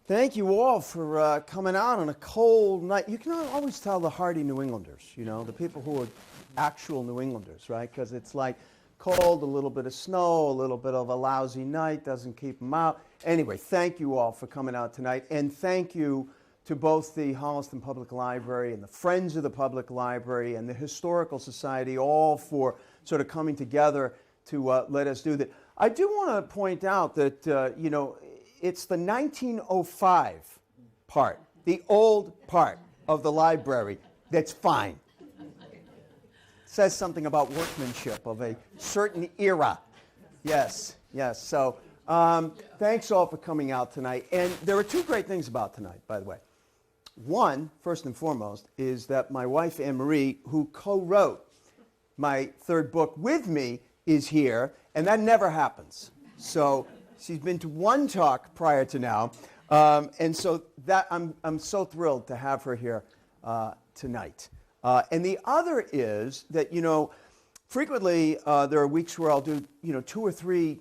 Thank you all for coming out on a cold night. You can always tell the hardy New Englanders, you know, the people who are actual New Englanders, right? Because it's like cold, a little bit of snow, a little bit of a lousy night, doesn't keep them out. Anyway, thank you all for coming out tonight. And thank you to both the Holliston Public Library and the Friends of the Public Library and the Historical Society, all for sort of coming together to let us do that. I do want to point out that, you know, it's the 1905 part, the old part of the library that's fine. It says something about workmanship of a certain era. Yes, yes. So thanks all for coming out tonight. And there are two great things about tonight, by the way. One, first and foremost, is that my wife, Anne-Marie, who co-wrote my third book with me, is here, and that never happens. So she's been to one talk prior to now, and so that I'm so thrilled to have her here tonight. And the other is that, you know, frequently there are weeks where I'll do, you know, 2 or 3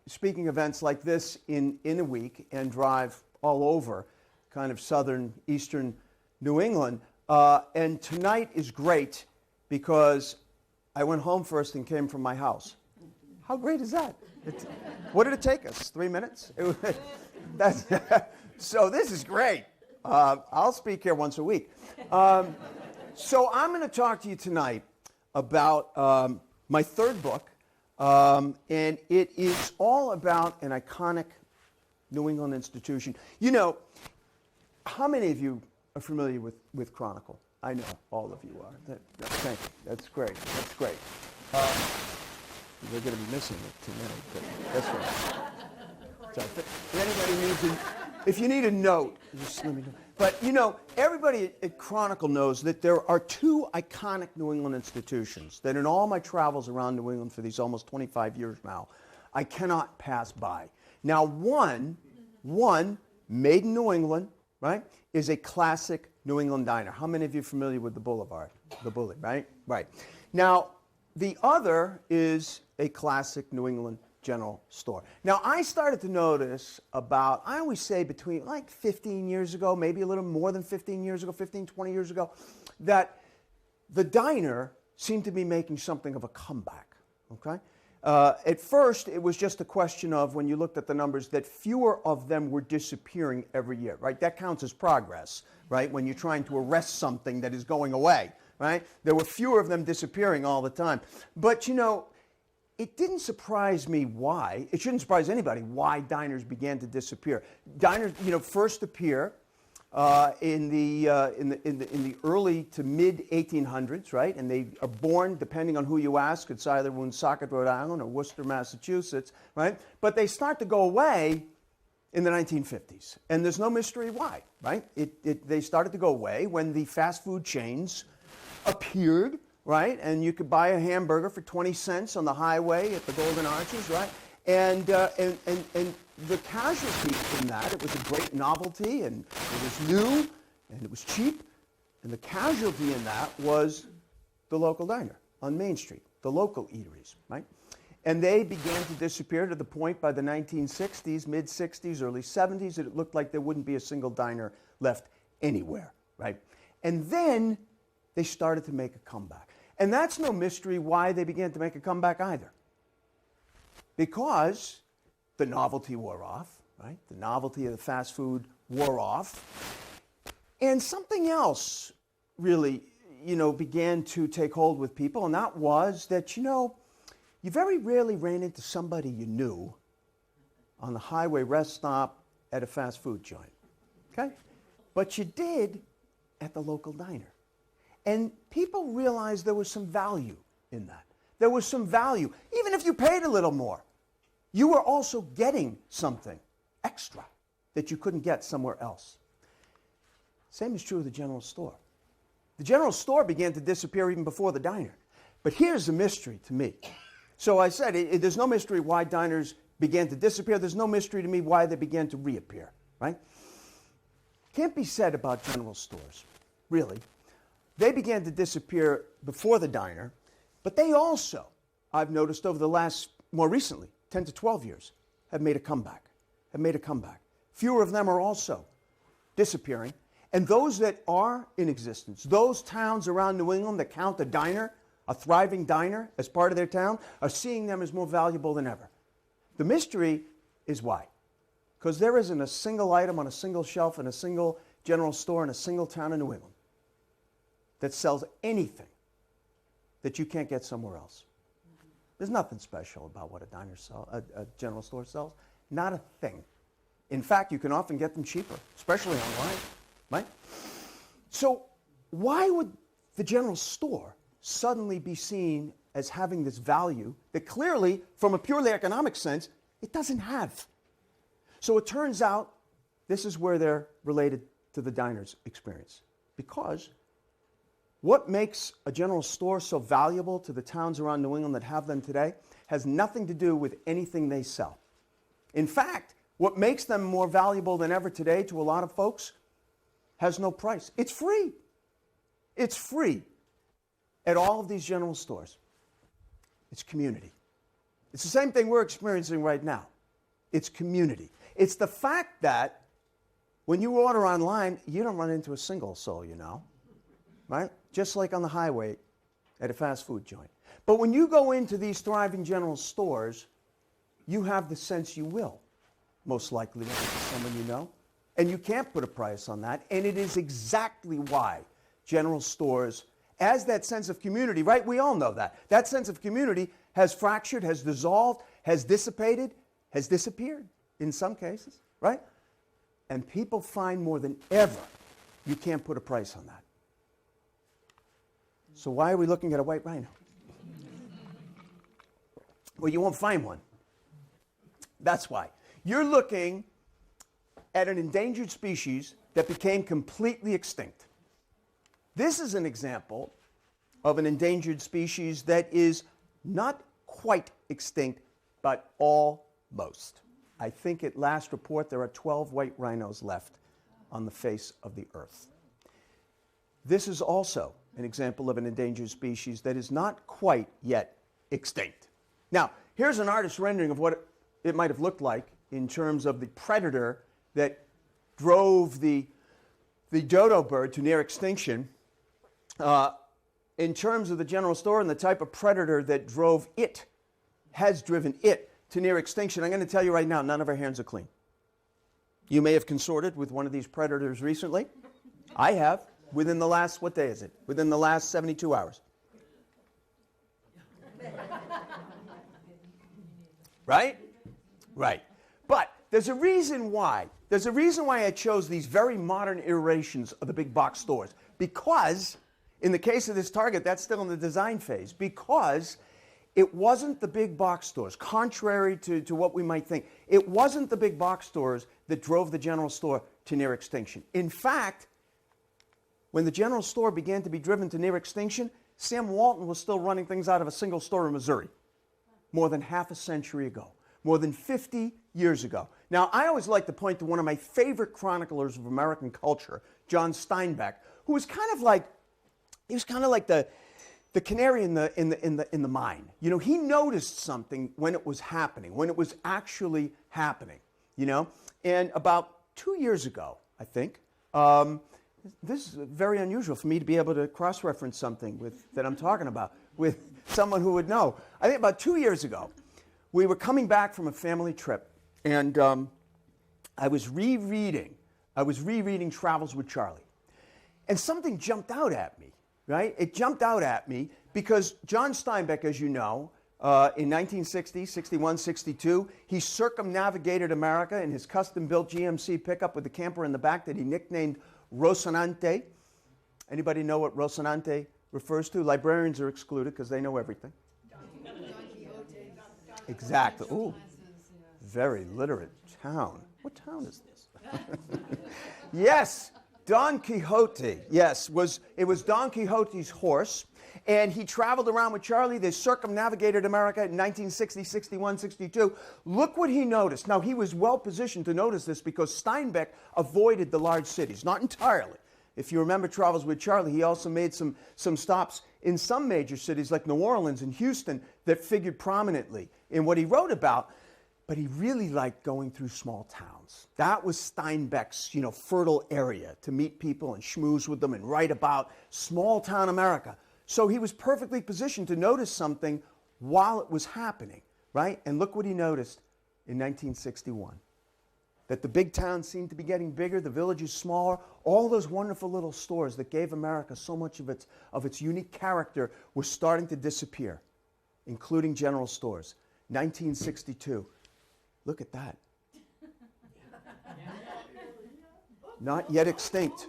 speaking events like this in a week and drive all over kind of southern, eastern New England. And tonight is great because I went home first and came from my house. How great is that? What did it take us? 3 minutes? So this is great. I'll speak here once a week. So I'm going to talk to you tonight about my third book, and it is all about an iconic New England institution. You know, how many of you are familiar with Chronicle? I know all of you are. Thank you. That's great. That's great. We're going to be missing it tonight, but that's right. So if you need a note, just let me know. But, you know, everybody at Chronicle knows that there are 2 iconic New England institutions that in all my travels around New England for these almost 25 years now, I cannot pass by. Now, one made in New England, right, is a classic New England diner. How many of you are familiar with the Boulevard? The Bully, right? Right. Now, the other is a classic New England general store. Now, I started to notice about, I always say between like 15 years ago, maybe a little more than 15 years ago, 15, 20 years ago, that the diner seemed to be making something of a comeback, okay? At first, it was just a question of, when you looked at the numbers, that fewer of them were disappearing every year, right? That counts as progress, right? When you're trying to arrest something that is going away, right? There were fewer of them disappearing all the time. But, you know, it didn't surprise me why. It shouldn't surprise anybody why diners began to disappear. Diners, you know, first appear in the early to mid 1800s, right? And they are born, depending on who you ask, it's either Woonsocket, Rhode Island, or Worcester, Massachusetts, right? But they start to go away in the 1950s, and there's no mystery why, right? They started to go away when the fast food chains appeared, right? And you could buy a hamburger for 20 cents on the highway at the Golden Arches, right? And the casualty in that, it was a great novelty, and it was new, and it was cheap, and the casualty in that was the local diner on Main Street, the local eateries, right? And they began to disappear to the point by the 1960s, mid-60s, early 70s, that it looked like there wouldn't be a single diner left anywhere, right? And then they started to make a comeback. And that's no mystery why they began to make a comeback either. Because the novelty wore off, right? The novelty of the fast food wore off. And something else really, you know, began to take hold with people, and that was that, you know, you very rarely ran into somebody you knew on the highway rest stop at a fast food joint, okay? But you did at the local diner. And people realized there was some value in that. There was some value. Even if you paid a little more, you were also getting something extra that you couldn't get somewhere else. Same is true of the general store. The general store began to disappear even before the diner. But here's the mystery to me. So I said, there's no mystery why diners began to disappear. There's no mystery to me why they began to reappear, right? Can't be said about general stores, really. They began to disappear before the diner, but they also, I've noticed over the last, more recently, 10 to 12 years, have made a comeback, Fewer of them are also disappearing. And those that are in existence, those towns around New England that count a diner, a thriving diner, as part of their town, are seeing them as more valuable than ever. The mystery is why. Because there isn't a single item on a single shelf in a single general store in a single town in New England that sells anything that you can't get somewhere else. There's nothing special about what a general store sells. Not a thing. In fact, you can often get them cheaper, especially online, right? So why would the general store suddenly be seen as having this value that clearly, from a purely economic sense, it doesn't have? So it turns out this is where they're related to the diner's experience. Because what makes a general store so valuable to the towns around New England that have them today has nothing to do with anything they sell. In fact, what makes them more valuable than ever today to a lot of folks has no price. It's free. It's free at all of these general stores. It's community. It's the same thing we're experiencing right now. It's community. It's the fact that when you order online, you don't run into a single soul, you know, right? Just like on the highway at a fast food joint. But when you go into these thriving general stores, you have the sense you will, most likely, run into someone you know. And you can't put a price on that. And it is exactly why general stores, as that sense of community, right? We all know that. That sense of community has fractured, has dissolved, has dissipated, has disappeared in some cases, right? And people find more than ever you can't put a price on that. So why are we looking at a white rhino? Well, you won't find one. That's why. You're looking at an endangered species that became completely extinct. This is an example of an endangered species that is not quite extinct, but almost. I think at last report there are 12 white rhinos left on the face of the earth. This is also an example of an endangered species that is not quite yet extinct. Now, here's an artist's rendering of what it might have looked like in terms of the predator that drove the dodo bird to near extinction. In terms of the general store and the type of predator that drove it, has driven it to near extinction, I'm going to tell you right now, none of our hands are clean. You may have consorted with one of these predators recently. I have, within the last, what day is it? Within the last 72 hours. Right? Right. But there's a reason why. There's a reason why I chose these very modern iterations of the big box stores. Because, in the case of this target, that's still in the design phase. Because it wasn't the big box stores, contrary to what we might think. It wasn't the big box stores that drove the general store to near extinction. In fact, when the general store began to be driven to near extinction, Sam Walton was still running things out of a single store in Missouri, more than half a century ago, more than 50 years ago. Now, I always like to point to one of my favorite chroniclers of American culture, John Steinbeck, who was kind of like, the canary in the mine. You know, he noticed something when it was happening, when it was actually happening, you know. And about 2 years ago, I think, this is very unusual for me to be able to cross-reference something that I'm talking about with someone who would know. I think about 2 years ago, we were coming back from a family trip, and I was rereading Travels with Charlie. And something jumped out at me, right? It jumped out at me because John Steinbeck, as you know, in 1960, 61, 62, he circumnavigated America in his custom-built GMC pickup with the camper in the back that he nicknamed Rocinante. Anybody know what Rocinante refers to? Librarians are excluded because they know everything. Exactly. Ooh, very literate town. What town is this? Yes, Don Quixote. Yes, it was Don Quixote's horse, and he traveled around with Charlie. They circumnavigated America in 1960, 61, 62. Look what he noticed. Now, he was well positioned to notice this because Steinbeck avoided the large cities, not entirely. If you remember Travels with Charlie, he also made some stops in some major cities like New Orleans and Houston that figured prominently in what he wrote about. but he really liked going through small towns. That was Steinbeck's, fertile area to meet people and schmooze with them and write about small town America. So he was perfectly positioned to notice something while it was happening, right? And look what he noticed in 1961. That the big towns seemed to be getting bigger, the villages smaller, all those wonderful little stores that gave America so much of its unique character were starting to disappear, including general stores. 1962. Look at that. Not yet extinct.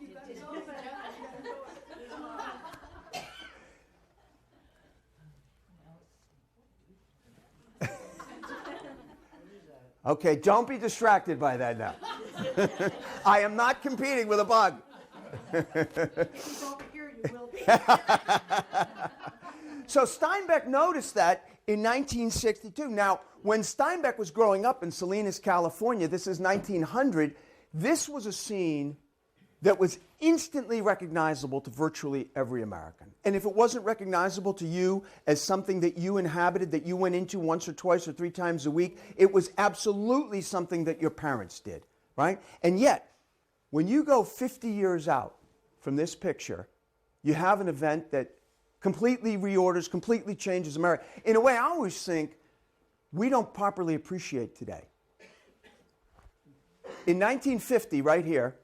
Okay, don't be distracted by that now. I am not competing with a bug. So Steinbeck noticed that in 1962. Now, when Steinbeck was growing up in Salinas, California, this is 1900, this was a scene that was instantly recognizable to virtually every American. And if it wasn't recognizable to you as something that you inhabited, that you went into once or twice or 3 times a week, it was absolutely something that your parents did, right? And yet, when you go 50 years out from this picture, you have an event that completely reorders, completely changes America. In a way, I always think we don't properly appreciate today. In 1950, right here,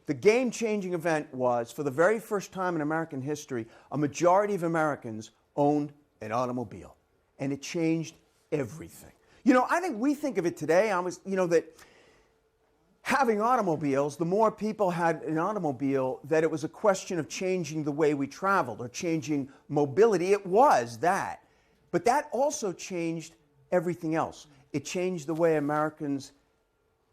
the game-changing event was, for the very first time in American history, a majority of Americans owned an automobile. And it changed everything. I think we think of it today, that having automobiles, the more people had an automobile, that it was a question of changing the way we traveled or changing mobility. It was that. But that also changed everything else. It changed the way Americans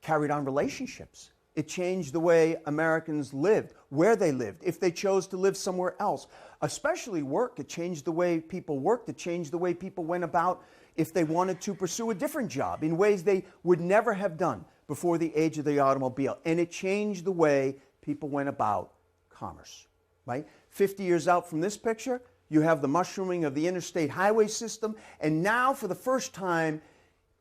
carried on relationships. It changed the way Americans lived, where they lived, if they chose to live somewhere else. Especially work. It changed the way people worked. It changed the way people went about if they wanted to pursue a different job in ways they would never have done before the age of the automobile. And it changed the way people went about commerce, right? 50 years out from this picture, you have the mushrooming of the interstate highway system. And now, for the first time,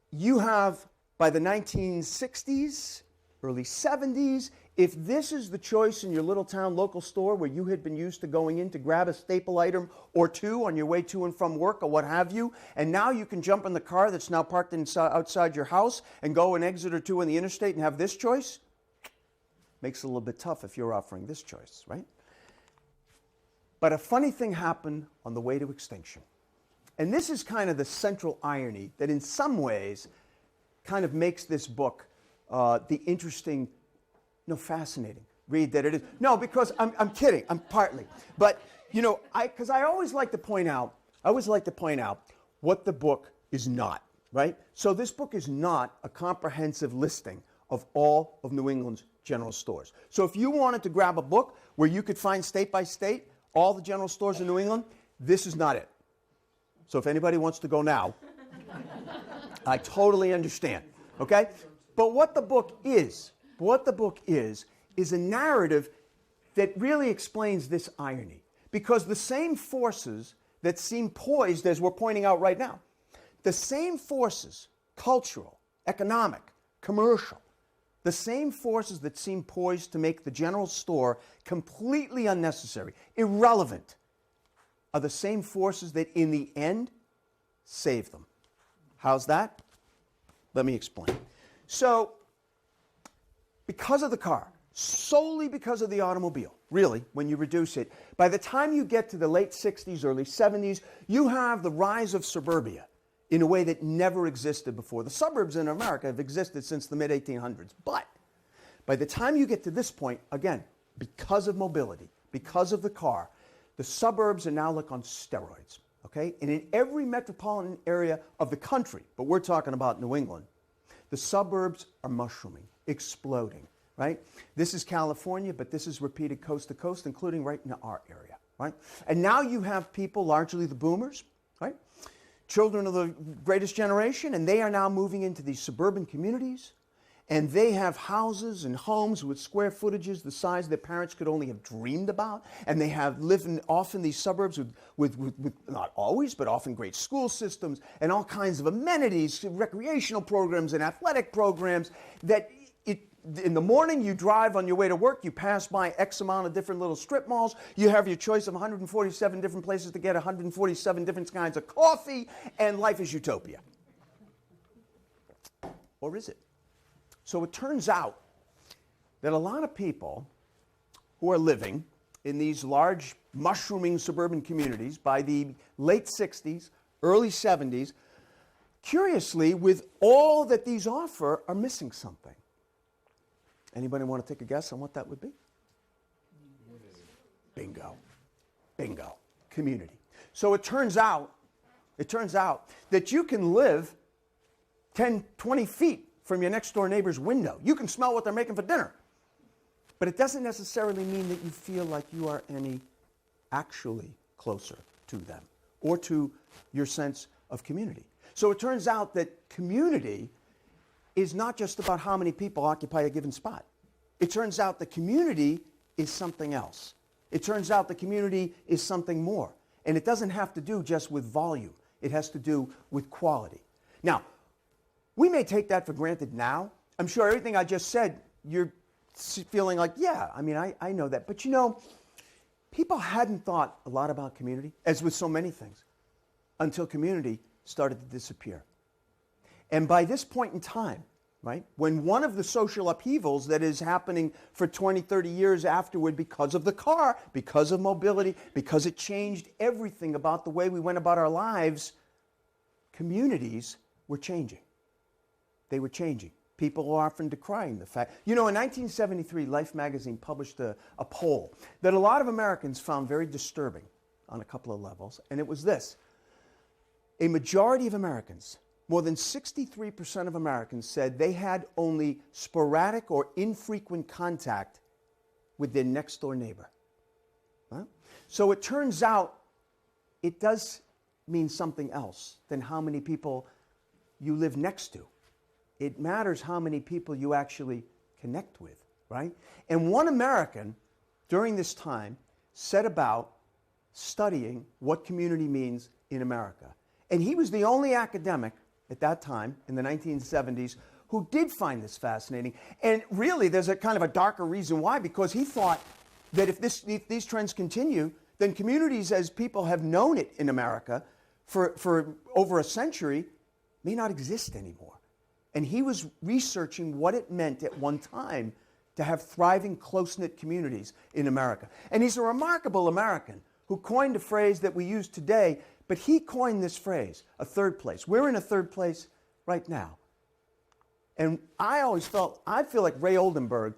you have, by the 1960s, early 70s, if this is the choice in your little town local store where you had been used to going in to grab a staple item or two on your way to and from work or what have you, and now you can jump in the car that's now parked outside your house and go an exit or two on the interstate and have this choice, makes it a little bit tough if you're offering this choice, right? But a funny thing happened on the way to extinction. And this is kind of the central irony that in some ways kind of makes this book the interesting, fascinating read that it is. No, because I'm kidding. I'm partly. But, because I always like to point out what the book is not, right? So this book is not a comprehensive listing of all of New England's general stores. So if you wanted to grab a book where you could find state by state all the general stores in New England, this is not it. So if anybody wants to go now, I totally understand, okay? But what the book is a narrative that really explains this irony. Because the same forces that seem poised, as we're pointing out right now, the same forces, cultural, economic, commercial, the same forces that seem poised to make the general store completely unnecessary, irrelevant, are the same forces that in the end save them. How's that? Let me explain. So, because of the car, solely because of the automobile, really, when you reduce it, by the time you get to the late 60s, early 70s, you have the rise of suburbia in a way that never existed before. The suburbs in America have existed since the mid-1800s. But by the time you get to this point, again, because of mobility, because of the car, the suburbs are now like on steroids, okay? And in every metropolitan area of the country, but we're talking about New England, the suburbs are mushrooming, exploding, right? This is California, but this is repeated coast to coast, including right in our area, right? And now you have people, largely the boomers, right? Children of the greatest generation, and they are now moving into these suburban communities. and they have houses and homes with square footages the size their parents could only have dreamed about, and they live in often these suburbs with not always, but often great school systems and all kinds of amenities, recreational programs and athletic programs that in the morning, you drive on your way to work, you pass by X amount of different little strip malls, you have your choice of 147 different places to get 147 different kinds of coffee, and life is utopia. Or is it? So it turns out that a lot of people who are living in these large, mushrooming suburban communities by the late 60s, early 70s, curiously, with all that these offer, are missing something. Anybody want to take a guess on what that would be? Bingo. Bingo. Community. So it turns out that you can live 10, 20 feet from your next door neighbor's window. You can smell what they're making for dinner. But it doesn't necessarily mean that you feel like you are any actually closer to them or to your sense of community. So it turns out that community is not just about how many people occupy a given spot. It turns out the community is something else. It turns out the community is something more. And it doesn't have to do just with volume. It has to do with quality. Now, we may take that for granted now. I'm sure everything I just said, you're feeling like, yeah, I mean, I know that. But you know, people hadn't thought a lot about community, as with so many things, until community started to disappear. And by this point in time, right, when one of the social upheavals that is happening for 20, 30 years afterward because of the car, because of mobility, because it changed everything about the way we went about our lives, communities were changing. They were changing. People are often decrying the fact. You know, in 1973, Life magazine published a poll that a lot of Americans found very disturbing on a couple of levels, and it was this. A majority of Americans, more than 63% of Americans, said they had only sporadic or infrequent contact with their next door neighbor. Huh? So it turns out it does mean something else than how many people you live next to. It matters how many people you actually connect with, right? And one American during this time set about studying what community means in America. And he was the only academic at that time, in the 1970s, who did find this fascinating. And really, there's a kind of a darker reason why, because he thought that if these trends continue, then communities as people have known it in America for over a century may not exist anymore. And he was researching what it meant at one time to have thriving, close-knit communities in America. And he's a remarkable American who coined a phrase that we use today, but he coined this phrase, a third place. We're in a third place right now. And I feel like Ray Oldenburg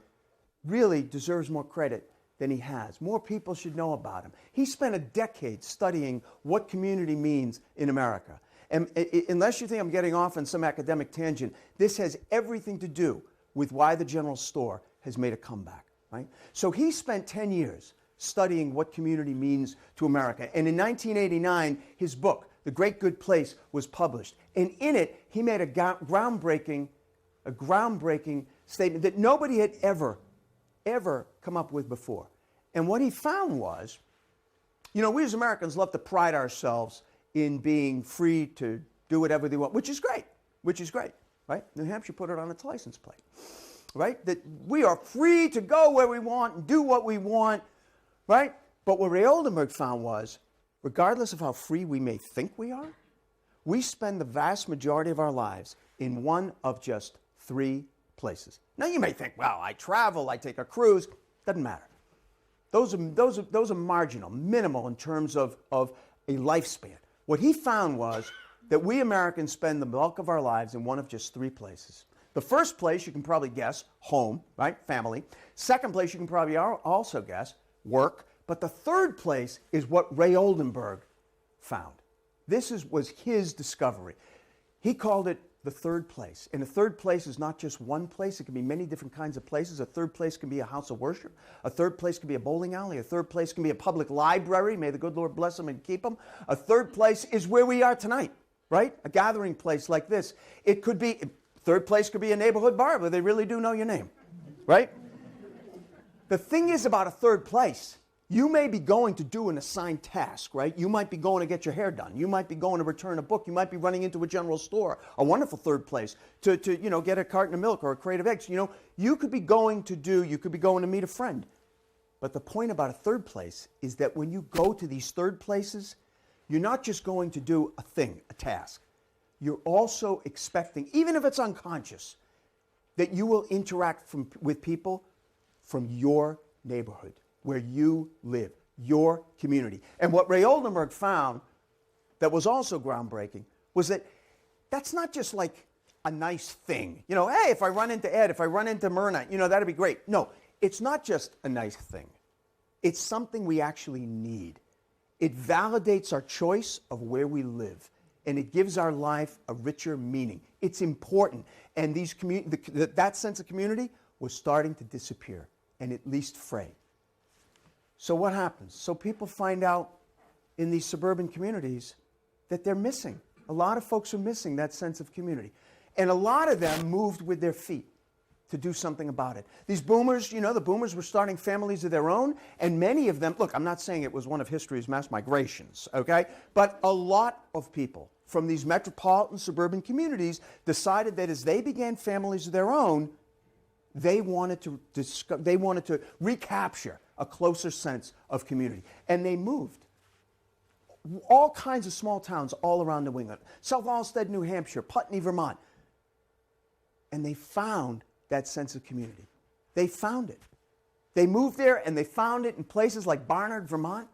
really deserves more credit than he has. More people should know about him. He spent a decade studying what community means in America. And unless you think I'm getting off on some academic tangent, this has everything to do with why the General Store has made a comeback, right? So he spent 10 years studying what community means to America. And in 1989, his book, The Great Good Place, was published. And in it, he made a groundbreaking statement that nobody had ever come up with before. And what he found was, you know, we as Americans love to pride ourselves in being free to do whatever they want, which is great, right? New Hampshire put it on its license plate, right? That we are free to go where we want and do what we want, right? But what Ray Oldenburg found was, regardless of how free we may think we are, we spend the vast majority of our lives in one of just 3 places. Now you may think, well, I travel, I take a cruise, doesn't matter. Those are marginal, minimal in terms of a lifespan. What he found was that we Americans spend the bulk of our lives in one of just 3 places. The first place, you can probably guess, home, right? Family. Second place, you can probably also guess, work. But the third place is what Ray Oldenburg found. This was his discovery. He called it the third place. And the third place is not just one place. It can be many different kinds of places. A third place can be a house of worship. A third place can be a bowling alley. A third place can be a public library. May the good Lord bless them and keep them. A third place is where we are tonight, right? A gathering place like this. It could be, Third place could be a neighborhood bar where they really do know your name, right? The thing is about a third place, you may be going to do an assigned task, right? You might be going to get your hair done. You might be going to return a book. You might be running into a general store, a wonderful third place, to get a carton of milk or a crate of eggs. You could be going to meet a friend. But the point about a third place is that when you go to these third places, you're not just going to do a thing, a task. You're also expecting, even if it's unconscious, that you will interact with people from your neighborhood, where you live, your community. And what Ray Oldenburg found that was also groundbreaking was that that's not just like a nice thing. Hey, if I run into Ed, if I run into Myrna, that'd be great. No, it's not just a nice thing. It's something we actually need. It validates our choice of where we live, and it gives our life a richer meaning. It's important. And that sense of community was starting to disappear, and at least fray. So what happens? So people find out in these suburban communities that they're missing. A lot of folks are missing that sense of community. And a lot of them moved with their feet to do something about it. These boomers, the boomers were starting families of their own, and many of them, look, I'm not saying it was one of history's mass migrations, okay? But a lot of people from these metropolitan suburban communities decided that as they began families of their own, they wanted to recapture a closer sense of community. And they moved. All kinds of small towns all around New England. South Alstead, New Hampshire, Putney, Vermont. And they found that sense of community. They found it. They moved there and they found it in places like Barnard, Vermont,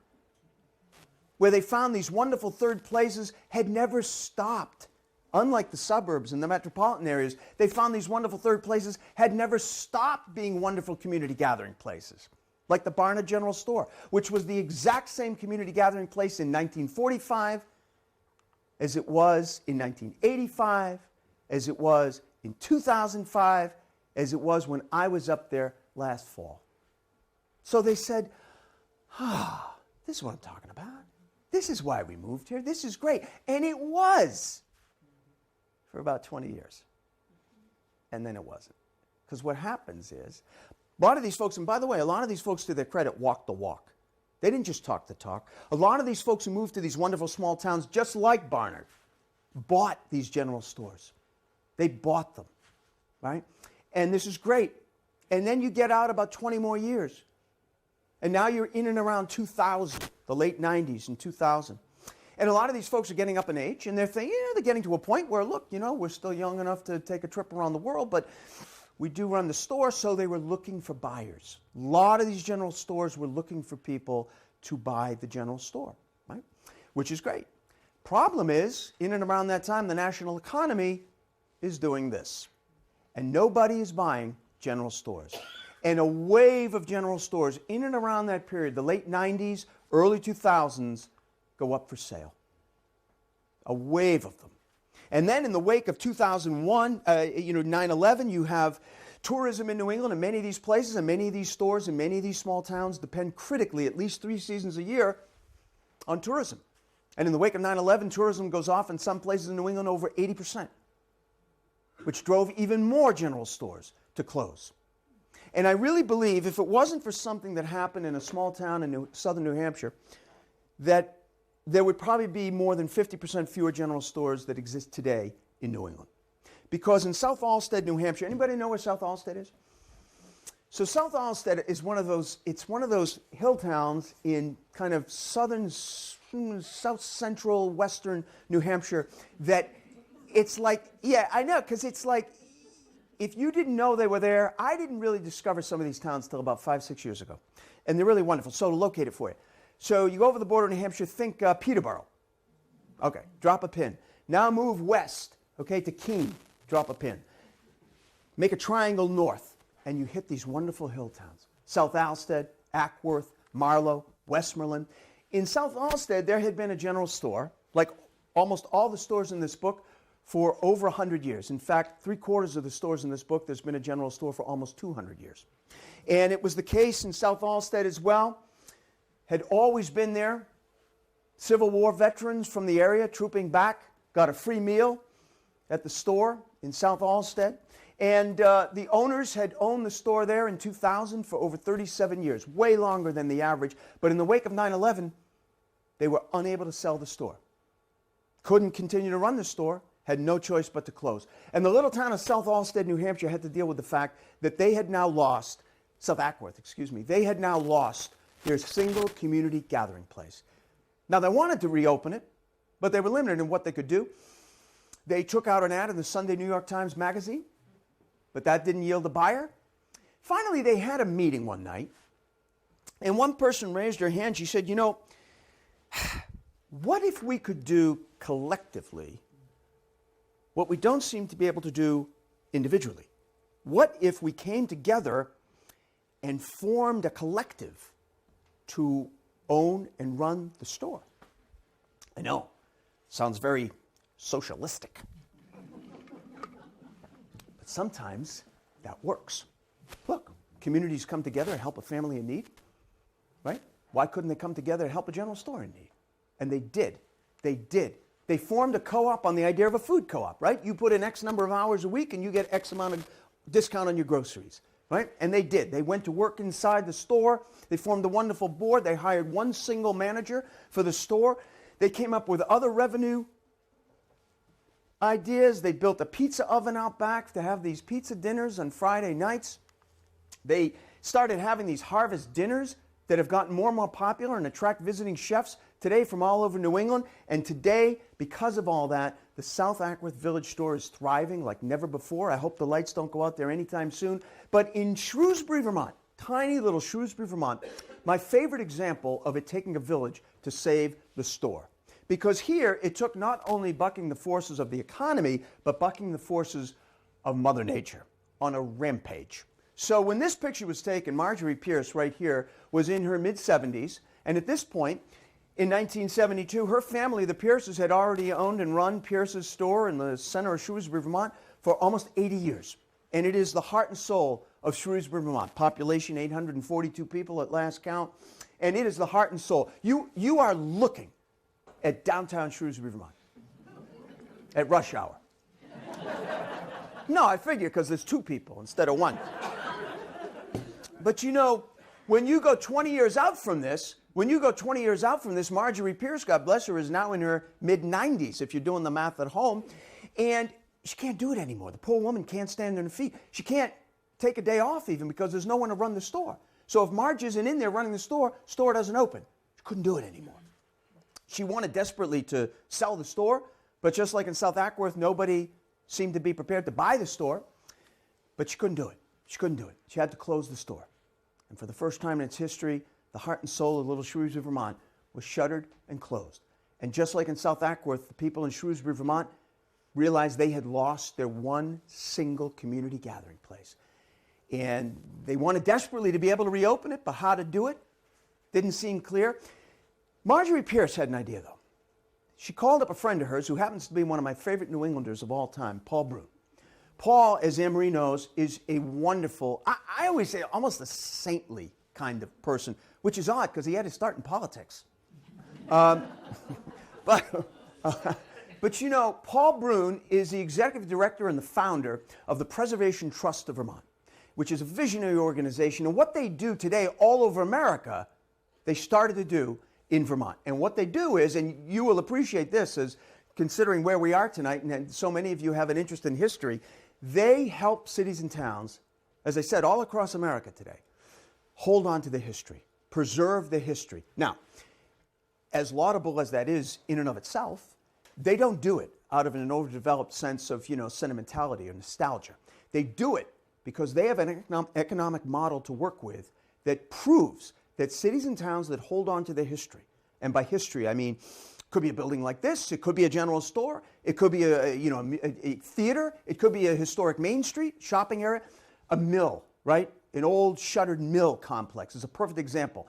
where they found these wonderful third places had never stopped. Unlike the suburbs and the metropolitan areas, they found these wonderful third places had never stopped being wonderful community gathering places. Like the Barnard General Store, which was the exact same community gathering place in 1945 as it was in 1985, as it was in 2005, as it was when I was up there last fall. So they said, this is what I'm talking about. This is why we moved here. This is great. And it was for about 20 years. And then it wasn't. Because what happens is, a lot of these folks, and by the way, a lot of these folks, to their credit, walked the walk. They didn't just talk the talk. A lot of these folks who moved to these wonderful small towns, just like Barnard, bought these general stores. They bought them, right? And this is great. And then you get out about 20 more years. And now you're in and around 2000, the late 90s and 2000. And a lot of these folks are getting up in age, and they're thinking, they're getting to a point where, look, we're still young enough to take a trip around the world, but we do run the store, so they were looking for buyers. A lot of these general stores were looking for people to buy the general store, right? Which is great. Problem is, in and around that time, the national economy is doing this. And nobody is buying general stores. And a wave of general stores in and around that period, the late 90s, early 2000s, go up for sale. A wave of them. And then in the wake of 2001, 9/11, you have tourism in New England, and many of these places and many of these stores and many of these small towns depend critically, at least 3 seasons a year, on tourism. And in the wake of 9/11, tourism goes off in some places in New England over 80%, which drove even more general stores to close. And I really believe if it wasn't for something that happened in a small town in southern New Hampshire, that there would probably be more than 50% fewer general stores that exist today in New England. Because in South Alstead, New Hampshire, anybody know where South Alstead is? So South Alstead is one of those hill towns in kind of southern, south central, western New Hampshire that it's like, yeah, I know, because it's like, if you didn't know they were there, I didn't really discover some of these towns till about 5-6 years ago. And they're really wonderful. So to locate it for you. So you go over the border of New Hampshire, think Peterborough. Okay, drop a pin. Now move west, okay, to Keene, drop a pin. Make a triangle north, and you hit these wonderful hill towns. South Alstead, Ackworth, Marlow, Westmoreland. In South Alstead, there had been a general store, like almost all the stores in this book, for over 100 years. In fact, 3/4 of the stores in this book, there's been a general store for almost 200 years. And it was the case in South Alstead as well. Had always been there. Civil War veterans from the area trooping back, got a free meal at the store in South Alstead. And the owners had owned the store there in 2000 for over 37 years, way longer than the average. But in the wake of 9/11, they were unable to sell the store. Couldn't continue to run the store, had no choice but to close. And the little town of South Alstead, New Hampshire had to deal with the fact that they had now lost, South Ackworth, excuse me, they had now lost their single community gathering place. Now they wanted to reopen it, but they were limited in what they could do. They took out an ad in the Sunday New York Times magazine, but that didn't yield a buyer. Finally, they had a meeting one night, and one person raised her hand. She said, you know, what if we could do collectively what we don't seem to be able to do individually? What if we came together and formed a collective to own and run the store? I know, sounds very socialistic. But sometimes that works. Look, communities come together and help a family in need, right? Why couldn't they come together and help a general store in need? And they did. They did. They formed a co-op on the idea of a food co-op, right? You put in X number of hours a week and you get X amount of discount on your groceries, right? And they did. They went to work inside the store. They formed a wonderful board. They hired one single manager for the store. They came up with other revenue ideas. They built a pizza oven out back to have these pizza dinners on Friday nights. They started having these harvest dinners that have gotten more and more popular and attract visiting chefs today from all over New England. And today, because of all that, the South Ackworth Village store is thriving like never before. I hope the lights don't go out there anytime soon. But in Shrewsbury, Vermont, tiny little Shrewsbury, Vermont, my favorite example of it taking a village to save the store. Because here, it took not only bucking the forces of the economy, but bucking the forces of Mother Nature on a rampage. So when this picture was taken, Marjorie Pierce, right here, was in her mid-70s. And at this point, in 1972, her family, the Pierces, had already owned and run Pierce's store in the center of Shrewsbury, Vermont, for almost 80 years. And it is the heart and soul of Shrewsbury, Vermont. Population 842 people at last count. And it is the heart and soul. You are looking at downtown Shrewsbury, Vermont at rush hour. No, I figure because there's two people instead of one. But you know, when you go 20 years out from this, Marjorie Pierce, God bless her, is now in her mid-90s, if you're doing the math at home, and she can't do it anymore. The poor woman can't stand on her feet. She can't take a day off even because there's no one to run the store. So if Marge isn't in there running the store doesn't open. She couldn't do it anymore. She wanted desperately to sell the store, but just like in South Ackworth, nobody seemed to be prepared to buy the store, but she couldn't do it. She couldn't do it. She had to close the store. And for the first time in its history, the heart and soul of little Shrewsbury, Vermont was shuttered and closed. And just like in South Ackworth, the people in Shrewsbury, Vermont realized they had lost their one single community gathering place. And they wanted desperately to be able to reopen it, but how to do it didn't seem clear. Marjorie Pierce had an idea, though. She called up a friend of hers who happens to be one of my favorite New Englanders of all time, Paul Brune. Paul, as Anne-Marie knows, is a wonderful, I always say almost a saintly kind of person, which is odd because he had to start in politics. But you know, Paul Brune is the executive director and the founder of the Preservation Trust of Vermont, which is a visionary organization. And what they do today all over America, they started to do in Vermont. And what they do is, and you will appreciate this as considering where we are tonight, and so many of you have an interest in history, they help cities and towns, as I said, all across America today, hold on to their history, preserve their history. Now, as laudable as that is in and of itself, they don't do it out of an overdeveloped sense of, sentimentality or nostalgia. They do it because they have an economic model to work with that proves that cities and towns that hold on to their history, and by history I mean, it could be a building like this, it could be a general store, it could be a theater, it could be a historic Main Street shopping area, a mill, right? An old shuttered mill complex is a perfect example.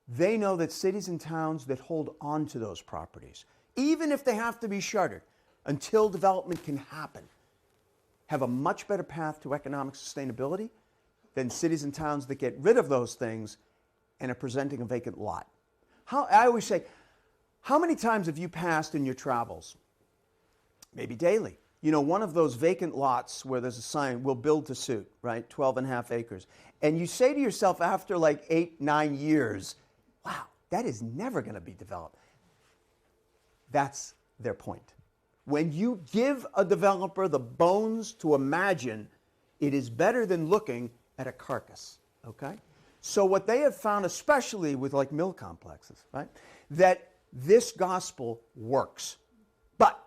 They know that cities and towns that hold on to those properties, even if they have to be shuttered until development can happen, have a much better path to economic sustainability than cities and towns that get rid of those things and are presenting a vacant lot. I always say, how many times have you passed in your travels, maybe daily, you know, one of those vacant lots where there's a sign, "We'll build to suit," right? 12.5 acres. And you say to yourself after like 8, 9 years, wow, that is never going to be developed. That's their point. When you give a developer the bones to imagine, it is better than looking at a carcass, okay? So what they have found, especially with like mill complexes, right, that this gospel works. But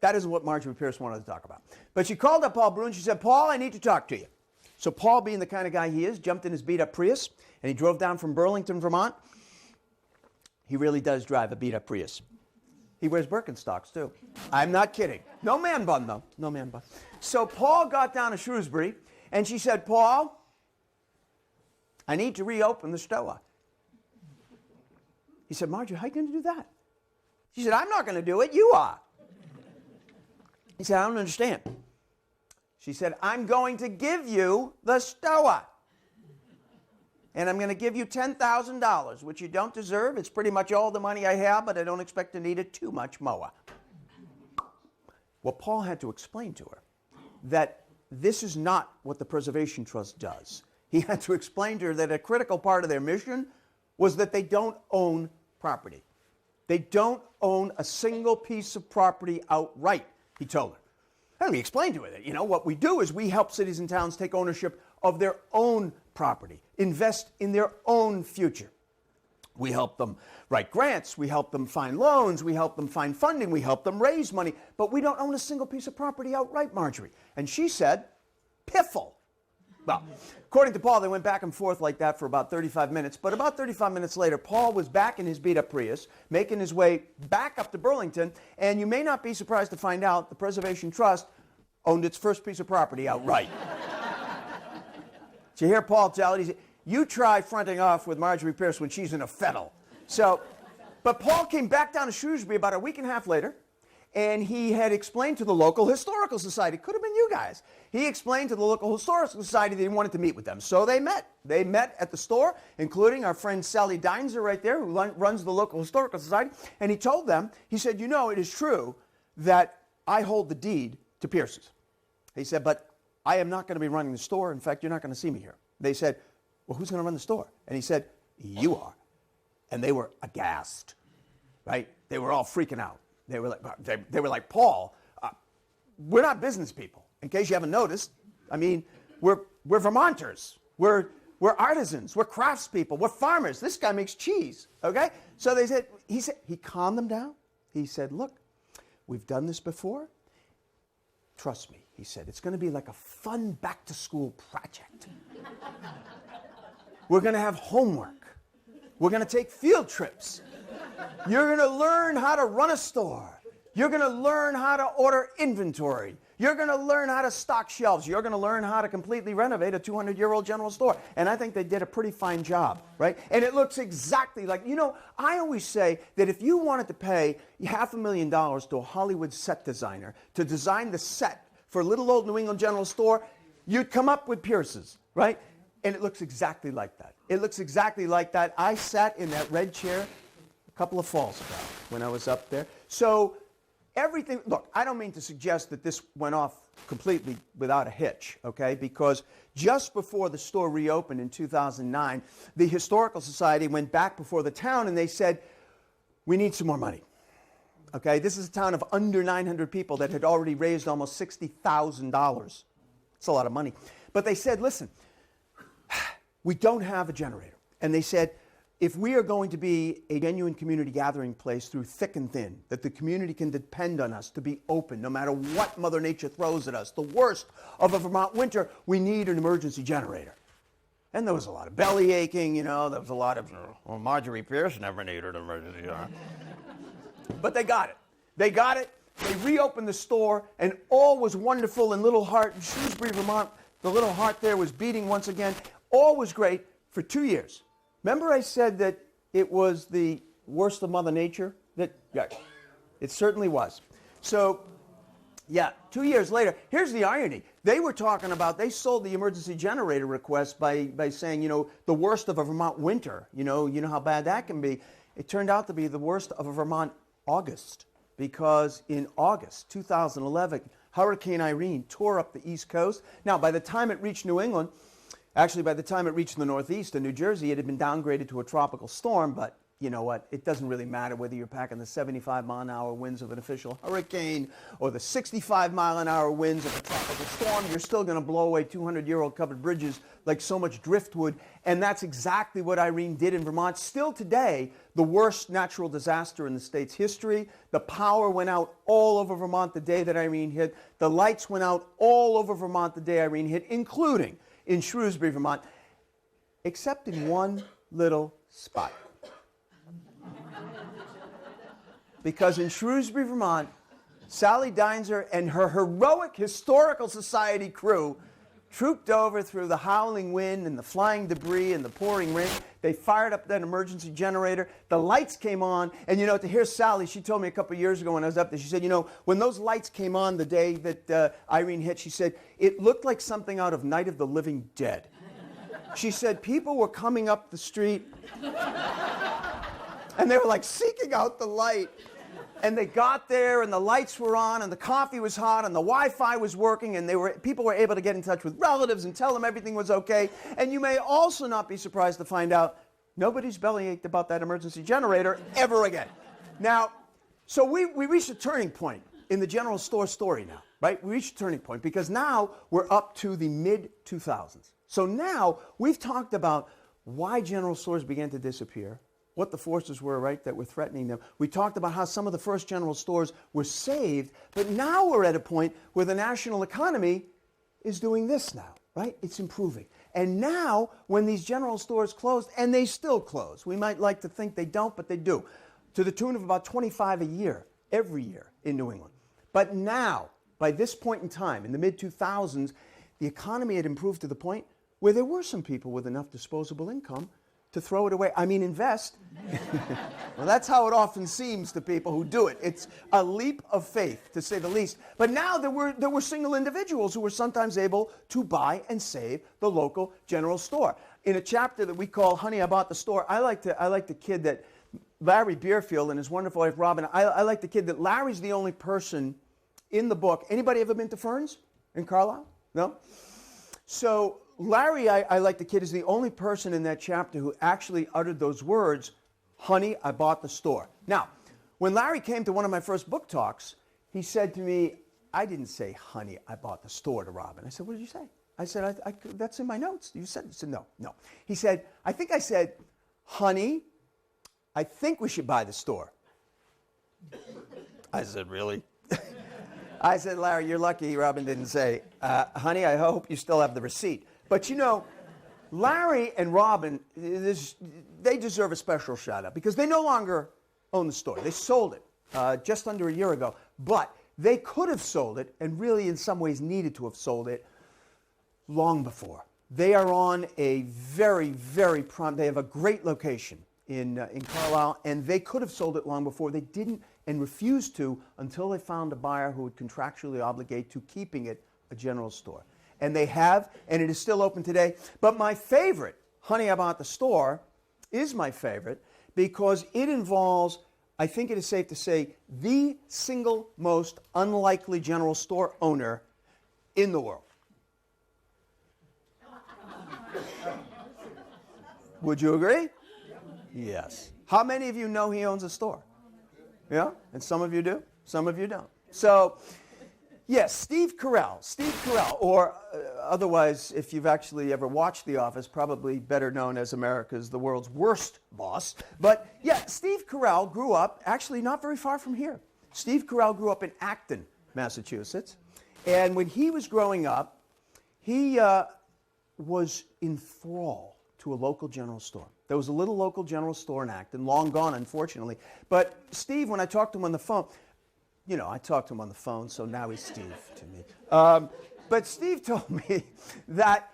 that isn't what Marjorie Pierce wanted to talk about. But she called up Paul Brune. She said, "Paul, I need to talk to you." So Paul, being the kind of guy he is, jumped in his beat-up Prius, and he drove down from Burlington, Vermont. He really does drive a beat-up Prius. He wears Birkenstocks, too. I'm not kidding. No man bun, though. No man bun. So Paul got down to Shrewsbury, and she said, "Paul, I need to reopen the store." He said, "Marjorie, how are you going to do that?" She said, "I'm not going to do it. You are." He said, "I don't understand." She said, "I'm going to give you the store. And I'm going to give you $10,000, which you don't deserve. It's pretty much all the money I have, but I don't expect to need it too much more." Well, Paul had to explain to her that this is not what the Preservation Trust does. He had to explain to her that a critical part of their mission was that they don't own property. They don't own a single piece of property outright, he told her. And he explained to her that, you know, what we do is we help cities and towns take ownership of their own property, invest in their own future. We help them write grants, we help them find loans, we help them find funding, we help them raise money, but we don't own a single piece of property outright, Marjorie. And she said, "Piffle." Well, according to Paul, they went back and forth like that for about 35 minutes, but about 35 minutes later, Paul was back in his beat-up Prius, making his way back up to Burlington, and you may not be surprised to find out the Preservation Trust owned its first piece of property outright. Did you hear Paul tell it? He said, "You try fronting off with Marjorie Pierce when she's in a fettle." So, but Paul came back down to Shrewsbury about a week and a half later, and he had explained to the local historical society, could have been you guys, he explained to the local historical society that he wanted to meet with them. So they met. They met at the store, including our friend Sally Deinzer right there, who runs the local historical society, and he told them, he said, "You know, it is true that I hold the deed to Pierce's." He said, "But I am not going to be running the store. In fact, you're not going to see me here." They said, "Well, who's going to run the store?" And he said, "You are." And they were aghast, right? They were all freaking out. They were like, "Paul, we're not business people. In case you haven't noticed, I mean, we're Vermonters. We're artisans. We're craftspeople. We're farmers. This guy makes cheese." Okay? So he calmed them down. He said, "Look, we've done this before. Trust me," he said, "it's going to be like a fun back-to-school project. We're going to have homework. We're going to take field trips. You're going to learn how to run a store. You're going to learn how to order inventory. You're going to learn how to stock shelves. You're going to learn how to completely renovate a 200-year-old general store." And I think they did a pretty fine job, right? And it looks exactly like, you know, I always say that if you wanted to pay $500,000 to a Hollywood set designer to design the set for a little old New England general store, you'd come up with Pierce's, right? And it looks exactly like that. It looks exactly like that. I sat in that red chair a couple of falls ago when I was up there. So everything, look, I don't mean to suggest that this went off completely without a hitch, okay? Because just before the store reopened in 2009, the Historical Society went back before the town and they said, "We need some more money." Okay, this is a town of under 900 people that had already raised almost $60,000. It's a lot of money. But they said, "Listen, we don't have a generator." And they said, "If we are going to be a genuine community gathering place through thick and thin, that the community can depend on us to be open no matter what Mother Nature throws at us, the worst of a Vermont winter, we need an emergency generator." And there was a lot of belly aching, you know, there was a lot of, "Well, Marjorie Pierce never needed an emergency generator." But they got it. They got it. They reopened the store, and all was wonderful in Little Heart in Shrewsbury, Vermont. The little heart there was beating once again. All was great for 2 years. Remember I said that it was the worst of Mother Nature? Yeah, it certainly was. So, yeah, 2 years later, here's the irony. They were talking about, they sold the emergency generator request by saying, you know, the worst of a Vermont winter. You know how bad that can be. It turned out to be the worst of a Vermont August, because in August 2011, Hurricane Irene tore up the East Coast. Now, by the time it reached New England, actually by the time it reached the Northeast and New Jersey, it had been downgraded to a tropical storm, but you know what? It doesn't really matter whether you're packing the 75-mile-an-hour winds of an official hurricane or the 65-mile-an-hour winds of a tropical storm. You're still going to blow away 200-year-old covered bridges like so much driftwood, and that's exactly what Irene did in Vermont. Still today, the worst natural disaster in the state's history. The power went out all over Vermont the day that Irene hit. The lights went out all over Vermont the day Irene hit, including in Shrewsbury, Vermont, except in one little spot. Because in Shrewsbury, Vermont, Sally Deinzer and her heroic Historical Society crew trooped over through the howling wind and the flying debris and the pouring rain. They fired up that emergency generator. The lights came on. And, you know, to hear Sally, she told me a couple of years ago when I was up there, she said, you know, when those lights came on the day that Irene hit, she said, it looked like something out of Night of the Living Dead. She said people were coming up the street and they were like seeking out the light. And they got there, and the lights were on, and the coffee was hot, and the Wi-Fi was working, and people were able to get in touch with relatives and tell them everything was okay. And you may also not be surprised to find out nobody's bellyached about that emergency generator ever again. Now, so we reached a turning point in the general store story now, right? We reached a turning point because now we're up to the mid-2000s. So now we've talked about why general stores began to disappear, what the forces were, right, that were threatening them. We talked about how some of the first general stores were saved, but now we're at a point where the national economy is doing this now, right? It's improving. And now, when these general stores closed, and they still close, we might like to think they don't, but they do, to the tune of about 25 a year, every year in New England. But now, by this point in time, in the mid-2000s, the economy had improved to the point where there were some people with enough disposable income to throw it away. I mean, invest. Well, that's how it often seems to people who do it. It's a leap of faith, to say the least. But now there were single individuals who were sometimes able to buy and save the local general store. In a chapter that we call Honey, I Bought the Store, I like the kid that Larry Beerfield and his wonderful wife Robin, I like the kid that Larry's the only person in the book. Anybody ever been to Fern's in Carlisle? No? So Larry, I like the kid, is the only person in that chapter who actually uttered those words, honey, I bought the store. Now, when Larry came to one of my first book talks, he said to me, I didn't say, honey, I bought the store to Robin. I said, what did you say? I said, that's in my notes. You said, he said, no. He said, I think I said, honey, I think we should buy the store. I said, really? I said, Larry, you're lucky Robin didn't say, honey, I hope you still have the receipt. But you know, Larry and Robin, they deserve a special shout out because they no longer own the store. They sold it just under a year ago. But they could have sold it, and really in some ways needed to have sold it long before. They are on a very, very they have a great location in Carlisle, and they could have sold it long before. They didn't and refused to until they found a buyer who would contractually obligate to keeping it a general store. And they have, and it is still open today. But my favorite, Honey, I Bought the Store, is my favorite because it involves, I think it is safe to say, the single most unlikely general store owner in the world. Would you agree? Yes. How many of you know he owns a store? Yeah? And some of you do, some of you don't. So, yes, Steve Carell, or otherwise, if you've actually ever watched The Office, probably better known as the world's worst boss. But yeah, Steve Carell grew up, actually not very far from here. Steve Carell grew up in Acton, Massachusetts. And when he was growing up, he was enthralled to a local general store. There was a little local general store in Acton, long gone, unfortunately. But Steve, when I talked to him on the phone, you know, I talked to him on the phone, so now he's Steve to me. But Steve told me that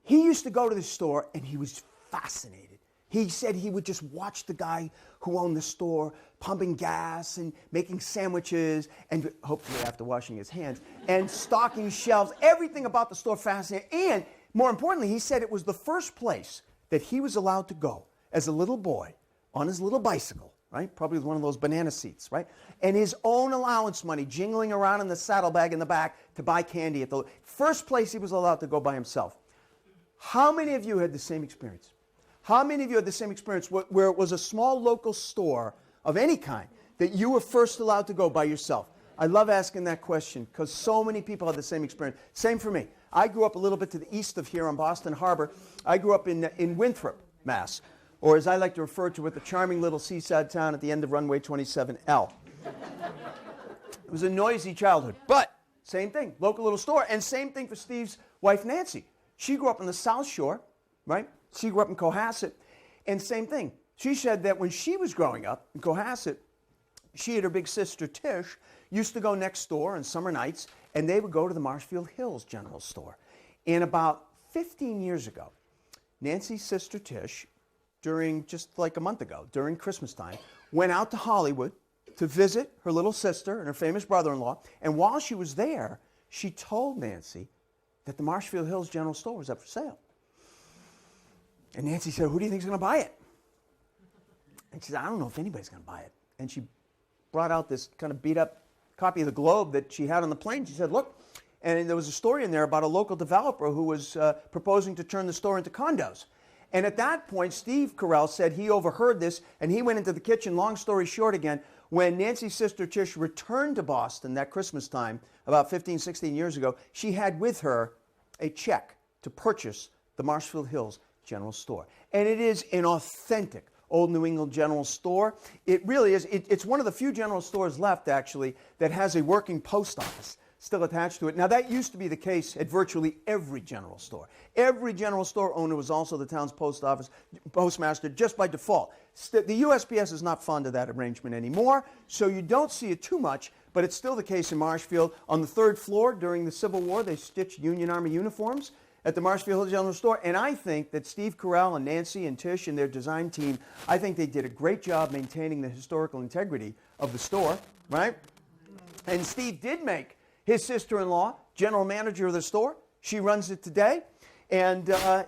he used to go to the store and he was fascinated. He said he would just watch the guy who owned the store pumping gas and making sandwiches and hopefully after washing his hands and stocking shelves. Everything about the store fascinated. And more importantly, he said it was the first place that he was allowed to go as a little boy on his little bicycle, right? Probably with one of those banana seats, right? And his own allowance money jingling around in the saddlebag in the back to buy candy at the first place he was allowed to go by himself. How many of you had the same experience? How many of you had the same experience where it was a small local store of any kind that you were first allowed to go by yourself? I love asking that question because so many people had the same experience. Same for me. I grew up a little bit to the east of here on Boston Harbor. I grew up in Winthrop, Mass., or as I like to refer to it, the charming little seaside town at the end of runway 27L. It was a noisy childhood, but same thing, local little store, and same thing for Steve's wife, Nancy. She grew up on the South Shore, right? She grew up in Cohasset, and same thing. She said that when she was growing up in Cohasset, she and her big sister, Tish, used to go next door on summer nights, and they would go to the Marshfield Hills General Store. And about 15 years ago, Nancy's sister, Tish, during just like a month ago, during Christmas time, went out to Hollywood to visit her little sister and her famous brother-in-law. And while she was there, she told Nancy that the Marshfield Hills General Store was up for sale. And Nancy said, "Who do you think is going to buy it?" And she said, "I don't know if anybody's going to buy it." And she brought out this kind of beat-up copy of the Globe that she had on the plane. She said, "Look," and there was a story in there about a local developer who was proposing to turn the store into condos. And at that point, Steve Carell said he overheard this, and he went into the kitchen. Long story short again, when Nancy's sister Tish returned to Boston that Christmas time, about 15, 16 years ago, she had with her a check to purchase the Marshfield Hills General Store. And it is an authentic old New England general store. It really is. It's one of the few general stores left, actually, that has a working post office still attached to it. Now, that used to be the case at virtually every general store. Every general store owner was also the town's post office postmaster just by default. The USPS is not fond of that arrangement anymore, so you don't see it too much, but it's still the case in Marshfield. On the third floor during the Civil War, they stitched Union Army uniforms at the Marshfield Hills General Store, and I think that Steve Carell and Nancy and Tish and their design team, I think they did a great job maintaining the historical integrity of the store, right? And Steve did make his sister-in-law general manager of the store. She runs it today. And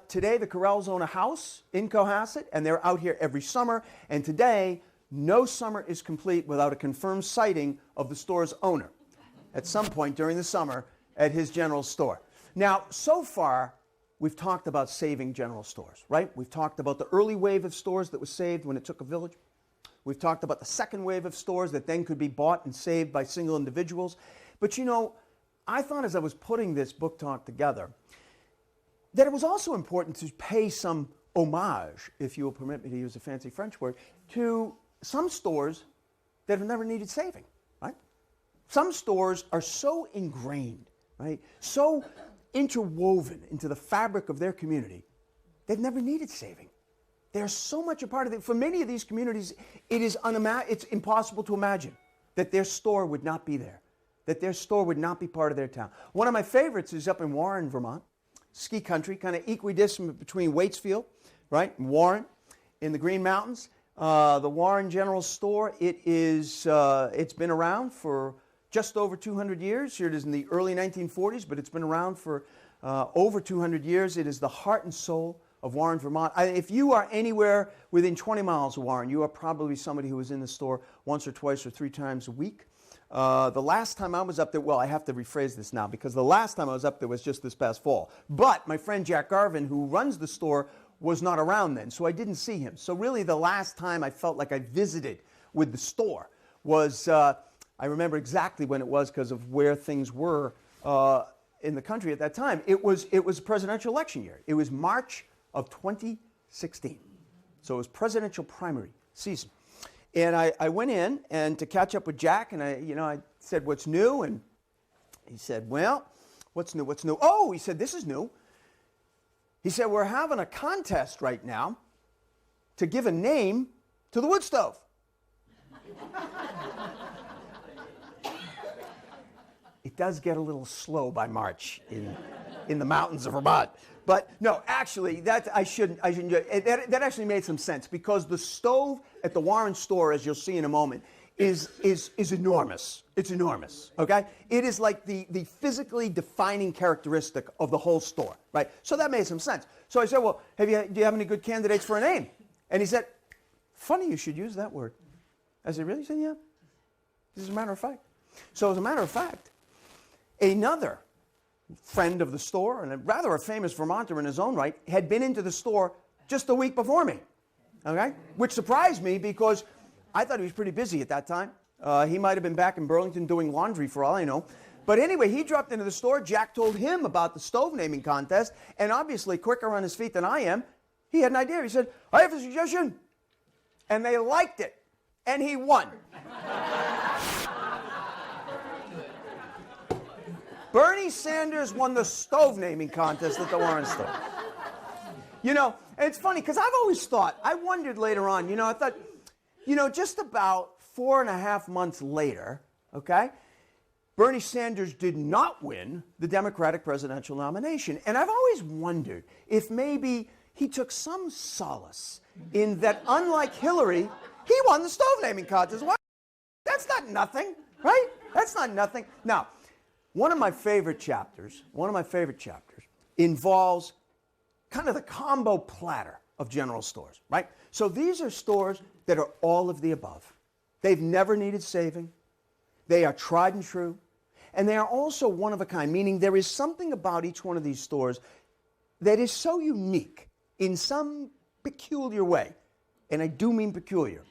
today the Carells own a house in Cohasset, and they're out here every summer. And today, no summer is complete without a confirmed sighting of the store's owner at some point during the summer at his general store. Now, so far, we've talked about saving general stores, right? We've talked about the early wave of stores that was saved when it took a village. We've talked about the second wave of stores that then could be bought and saved by single individuals. But you know, I thought as I was putting this book talk together, that it was also important to pay some homage, if you will permit me to use a fancy French word, to some stores that have never needed saving, right? Some stores are so ingrained, right? So interwoven into the fabric of their community, they've never needed saving. They're so much a part of it. For many of these communities, it's impossible to imagine that their store would not be there, that their store would not be part of their town. One of my favorites is up in Warren, Vermont, ski country, kind of equidistant between Waitsfield, right, and Warren in the Green Mountains. The Warren General Store, it's been around for just over 200 years. Here it is in the early 1940s, but it's been around for over 200 years. It is the heart and soul of Warren, Vermont. If you are anywhere within 20 miles of Warren, you are probably somebody who was in the store once or twice or three times a week. The last time I was up there, well, I have to rephrase this now because the last time I was up there was just this past fall. But my friend Jack Garvin, who runs the store, was not around then, so I didn't see him. So really the last time I felt like I visited with the store was, I remember exactly when it was because of where things were in the country at that time. It was a presidential election year. It was March of 2016. So it was presidential primary season. And I went in and to catch up with Jack, and I said, "What's new?" And he said, "Well, what's new? What's new?" "Oh," he said, "this is new." He said, "We're having a contest right now to give a name to the wood stove." It does get a little slow by March in the mountains of Vermont. But no, actually, that actually made some sense because the stove at the Warren store, as you'll see in a moment, is enormous. It's enormous, okay? It is like the physically defining characteristic of the whole store, right? So that made some sense. So I said, "Well, do you have any good candidates for a name?" And he said, "Funny you should use that word. I said, really? He said, yeah. This is a matter of fact. So as a matter of fact, another friend of the store, and rather a famous Vermonter in his own right, had been into the store just a week before me, okay? Which surprised me because I thought he was pretty busy at that time. He might have been back in Burlington doing laundry for all I know. But anyway, he dropped into the store. Jack told him about the stove naming contest, and obviously quicker on his feet than I am, he had an idea. He said, I have a suggestion. And they liked it, and he won. Bernie Sanders won the stove naming contest at the Warren store. You know, and it's funny because I've always thought, I wondered later on, I thought, just about 4.5 months later, okay, Bernie Sanders did not win the Democratic presidential nomination. And I've always wondered if maybe he took some solace in that, unlike Hillary, he won the stove naming contest. What? That's not nothing, right? That's not nothing. Now, one of my favorite chapters involves kind of the combo platter of general stores, right? So these are stores that are all of the above. They've never needed saving. They are tried and true. And they are also one of a kind, meaning there is something about each one of these stores that is so unique in some peculiar way, and I do mean peculiar,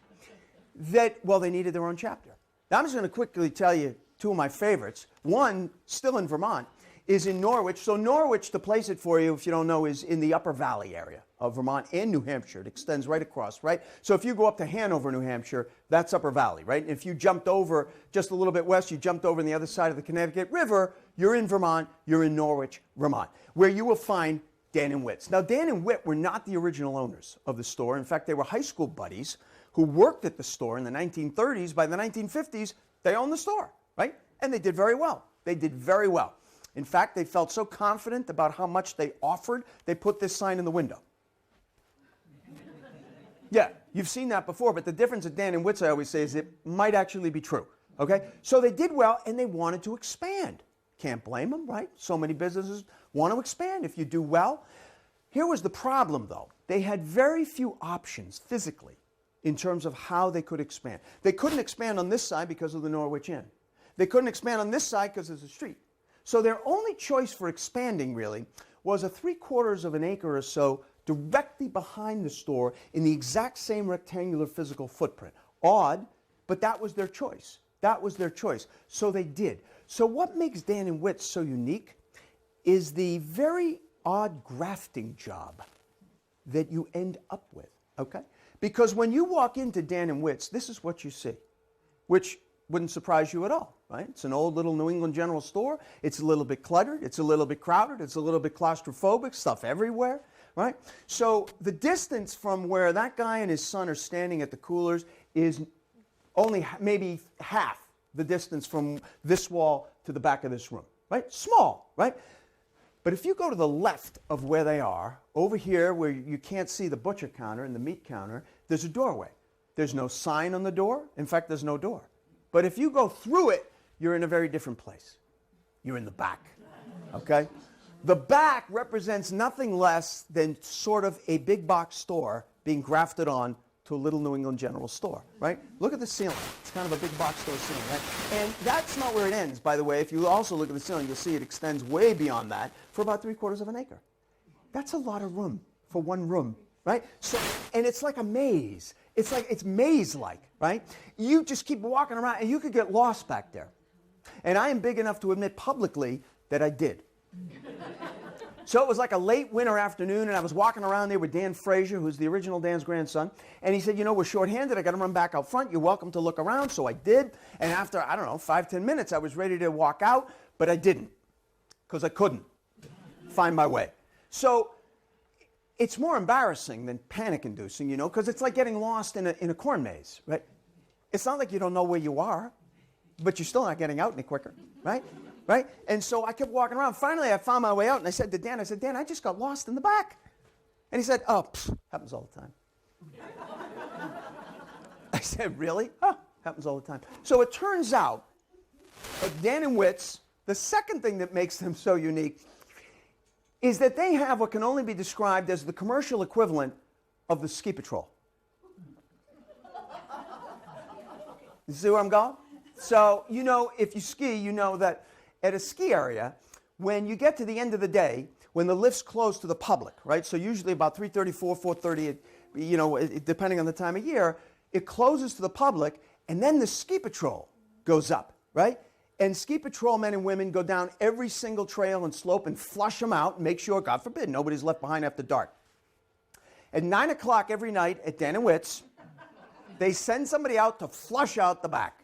that, well, they needed their own chapter. Now, I'm just going to quickly tell you two of my favorites. One, still in Vermont, is in Norwich. So Norwich, to place it for you, if you don't know, is in the Upper Valley area of Vermont and New Hampshire. It extends right across, right? So if you go up to Hanover, New Hampshire, that's Upper Valley, right? And if you jumped over just a little bit west, you jumped over on the other side of the Connecticut River, you're in Vermont, you're in Norwich, Vermont, where you will find Dan and Witt's. Now, Dan and Witt were not the original owners of the store. In fact, they were high school buddies who worked at the store in the 1930s. By the 1950s, they owned the store, right? And they did very well. They did very well. In fact, they felt so confident about how much they offered, they put this sign in the window. Yeah, you've seen that before, but the difference at Dan and Witt's, I always say, is it might actually be true, okay? So they did well, and they wanted to expand. Can't blame them, right? So many businesses want to expand if you do well. Here was the problem, though. They had very few options physically in terms of how they could expand. They couldn't expand on this side because of the Norwich Inn. They couldn't expand on this side because there's a street. So their only choice for expanding, really, was a 3/4 of an acre or so directly behind the store in the exact same rectangular physical footprint. Odd, but that was their choice. That was their choice. So they did. So what makes Dan and Witt's so unique is the very odd grafting job that you end up with, okay? Because when you walk into Dan and Witt's, this is what you see, which wouldn't surprise you at all, right? It's an old little New England general store. It's a little bit cluttered. It's a little bit crowded. It's a little bit claustrophobic, stuff everywhere, right? So the distance from where that guy and his son are standing at the coolers is only maybe half the distance from this wall to the back of this room, right? Small, right? But if you go to the left of where they are, over here where you can't see the butcher counter and the meat counter, there's a doorway. There's no sign on the door. In fact, there's no door. But if you go through it, you're in a very different place. You're in the back, okay? The back represents nothing less than sort of a big box store being grafted on to a little New England general store, right? Look at the ceiling. It's kind of a big box store ceiling, right? And that's not where it ends, by the way. If you also look at the ceiling, you'll see it extends way beyond that for about 3/4 of an acre. That's a lot of room for one room, right? So, and it's like a maze. It's maze-like, right? You just keep walking around, and you could get lost back there. And I am big enough to admit publicly that I did. So it was like a late winter afternoon, and I was walking around there with Dan Frazier, who's the original Dan's grandson, and he said, we're shorthanded. I got to run back out front. You're welcome to look around. So I did, and after, 5-10 minutes, I was ready to walk out, but I didn't because I couldn't find my way. So it's more embarrassing than panic-inducing, because it's like getting lost in a corn maze, right? It's not like you don't know where you are, but you're still not getting out any quicker, right? Right? And so I kept walking around. Finally, I found my way out, and I said to Dan, Dan, I just got lost in the back. And he said, happens all the time. I said, really? Happens all the time. So it turns out, Dan and Witt's, the second thing that makes them so unique is that they have what can only be described as the commercial equivalent of the ski patrol. You see where I'm going? So, you know, if you ski, you know that at a ski area, when you get to the end of the day, when the lift's closed to the public, right? So usually about 3:30, 4:30, you know, depending on the time of year, it closes to the public, and then the ski patrol goes up, right? And ski patrol men and women go down every single trail and slope and flush them out and make sure, God forbid, nobody's left behind after dark. At 9 o'clock every night at Dan and Witt's, they send somebody out to flush out the back.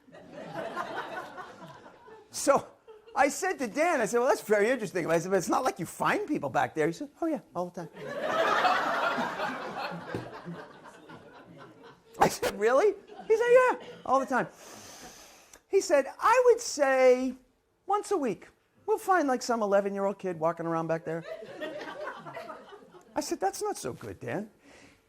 So I said to Dan, I said, well, that's very interesting. I said, but it's not like you find people back there. He said, oh, yeah, all the time. I said, really? He said, yeah, all the time. He said, I would say once a week. We'll find like some 11-year-old kid walking around back there. I said, that's not so good, Dan.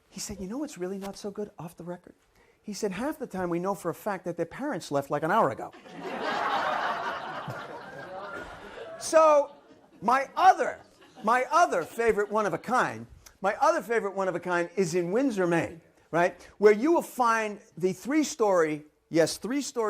He said, you know what's really not so good, off the record? He said, half the time we know for a fact that their parents left like an hour ago. So my other favorite one of a kind is in Windsor, Maine, right? Where you will find the three-story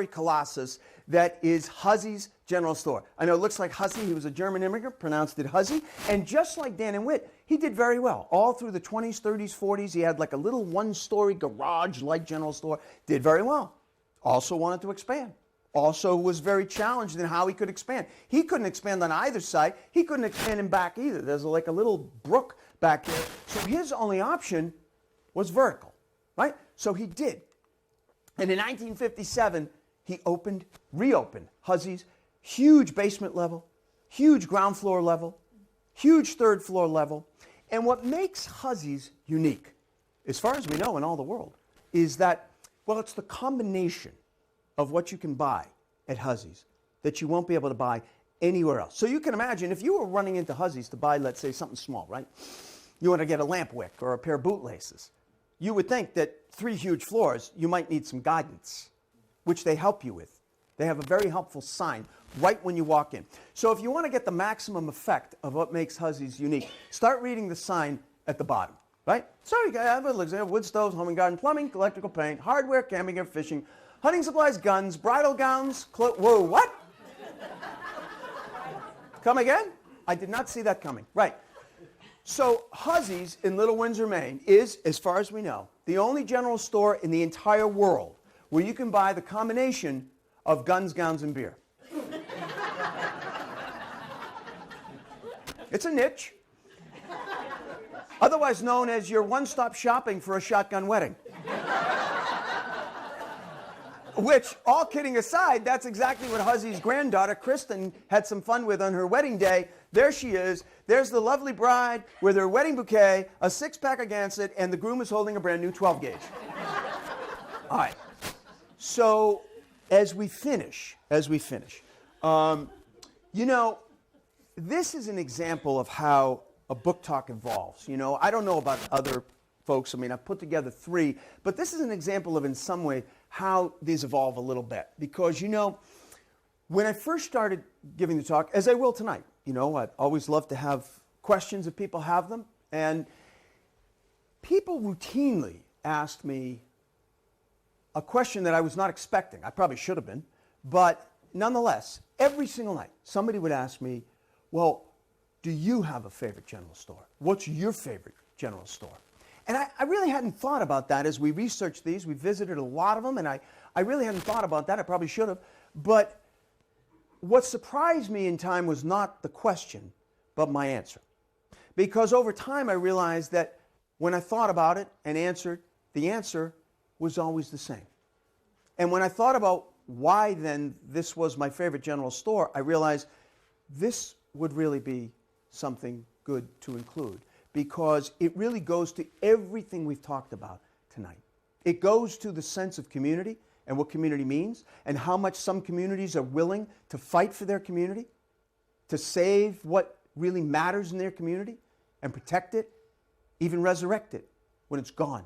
colossus that is Hussey's General Store. I know it looks like Hussey. He was a German immigrant, pronounced it Hussey. And just like Dan and Witt, he did very well. All through the 20s, 30s, 40s, he had like a little one-story garage-like General Store. Did very well. Also wanted to expand. Also was very challenged in how he could expand. He couldn't expand on either side. He couldn't expand in back either. There's like a little brook back there. So his only option was vertical, right? So he did. And in 1957, he reopened Hussey's, huge basement level, huge ground floor level, huge third floor level. And what makes Hussey's unique, as far as we know in all the world, is that, well, it's the combination of what you can buy at Hussey's that you won't be able to buy anywhere else. So you can imagine if you were running into Hussey's to buy, let's say, something small, right? You want to get a lamp wick or a pair of bootlaces. You would think that 3 huge floors, you might need some guidance, which they help you with. They have a very helpful sign right when you walk in. So if you want to get the maximum effect of what makes Hussey's unique, start reading the sign at the bottom, right? Sorry, guys, wood stoves, home and garden, plumbing, electrical paint, hardware, camping gear, fishing, hunting supplies, guns, bridal gowns, whoa, what? Come again? I did not see that coming. Right. So Hussey's in Little Windsor, Maine is, as far as we know, the only general store in the entire world where you can buy the combination of guns, gowns, and beer. It's a niche, otherwise known as your one-stop shopping for a shotgun wedding. Which, all kidding aside, that's exactly what Hussey's granddaughter, Kristen, had some fun with on her wedding day. There she is. There's the lovely bride with her wedding bouquet, a 6-pack of Gansett, and the groom is holding a brand new 12-gauge. All right. So, as we finish, you know, this is an example of how a book talk evolves. You know, I don't know about other folks. I mean, I've put together 3, but this is an example of, in some way, how these evolve a little bit. Because, you know, when I first started giving the talk, as I will tonight, you know, I'd always love to have questions if people have them. And people routinely asked me a question that I was not expecting. I probably should have been. But nonetheless, every single night, somebody would ask me, well, do you have a favorite general store? What's your favorite general store? And I really hadn't thought about that as we researched these. We visited a lot of them, and I really hadn't thought about that. I probably should have. But what surprised me in time was not the question, but my answer. Because over time, I realized that when I thought about it and answered, the answer was always the same. And when I thought about why then this was my favorite general store, I realized this would really be something good to include, because it really goes to everything we've talked about tonight. It goes to the sense of community and what community means, and how much some communities are willing to fight for their community, to save what really matters in their community, and protect it, even resurrect it when it's gone.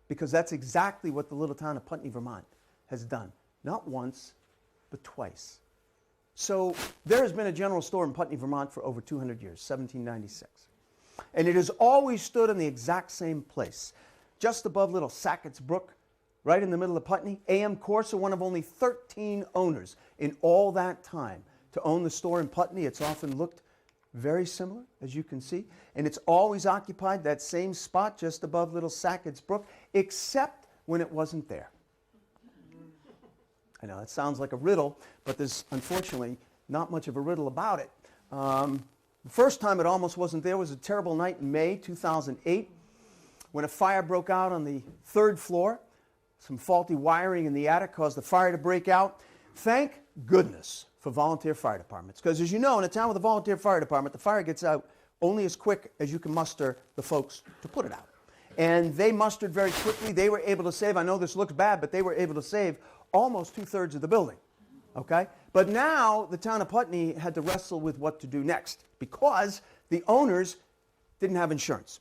Because that's exactly what the little town of Putney, Vermont has done. Not once, but twice. So there has been a general store in Putney, Vermont for over 200 years, 1796. And it has always stood in the exact same place, just above Little Sackett's Brook, right in the middle of Putney. A.M. Corsa, one of only 13 owners in all that time to own the store in Putney. It's often looked very similar, as you can see. And it's always occupied that same spot just above Little Sackett's Brook, except when it wasn't there. I know, it sounds like a riddle, but there's unfortunately not much of a riddle about it. The first time it almost wasn't there was a terrible night in May 2008 when a fire broke out on the 3rd floor. Some faulty wiring in the attic caused the fire to break out. Thank goodness for volunteer fire departments, because as you know, in a town with a volunteer fire department, the fire gets out only as quick as you can muster the folks to put it out. And they mustered very quickly. They were able to save, I know this looks bad, but they were able to save almost 2/3 of the building. Okay? But now the town of Putney had to wrestle with what to do next because the owners didn't have insurance.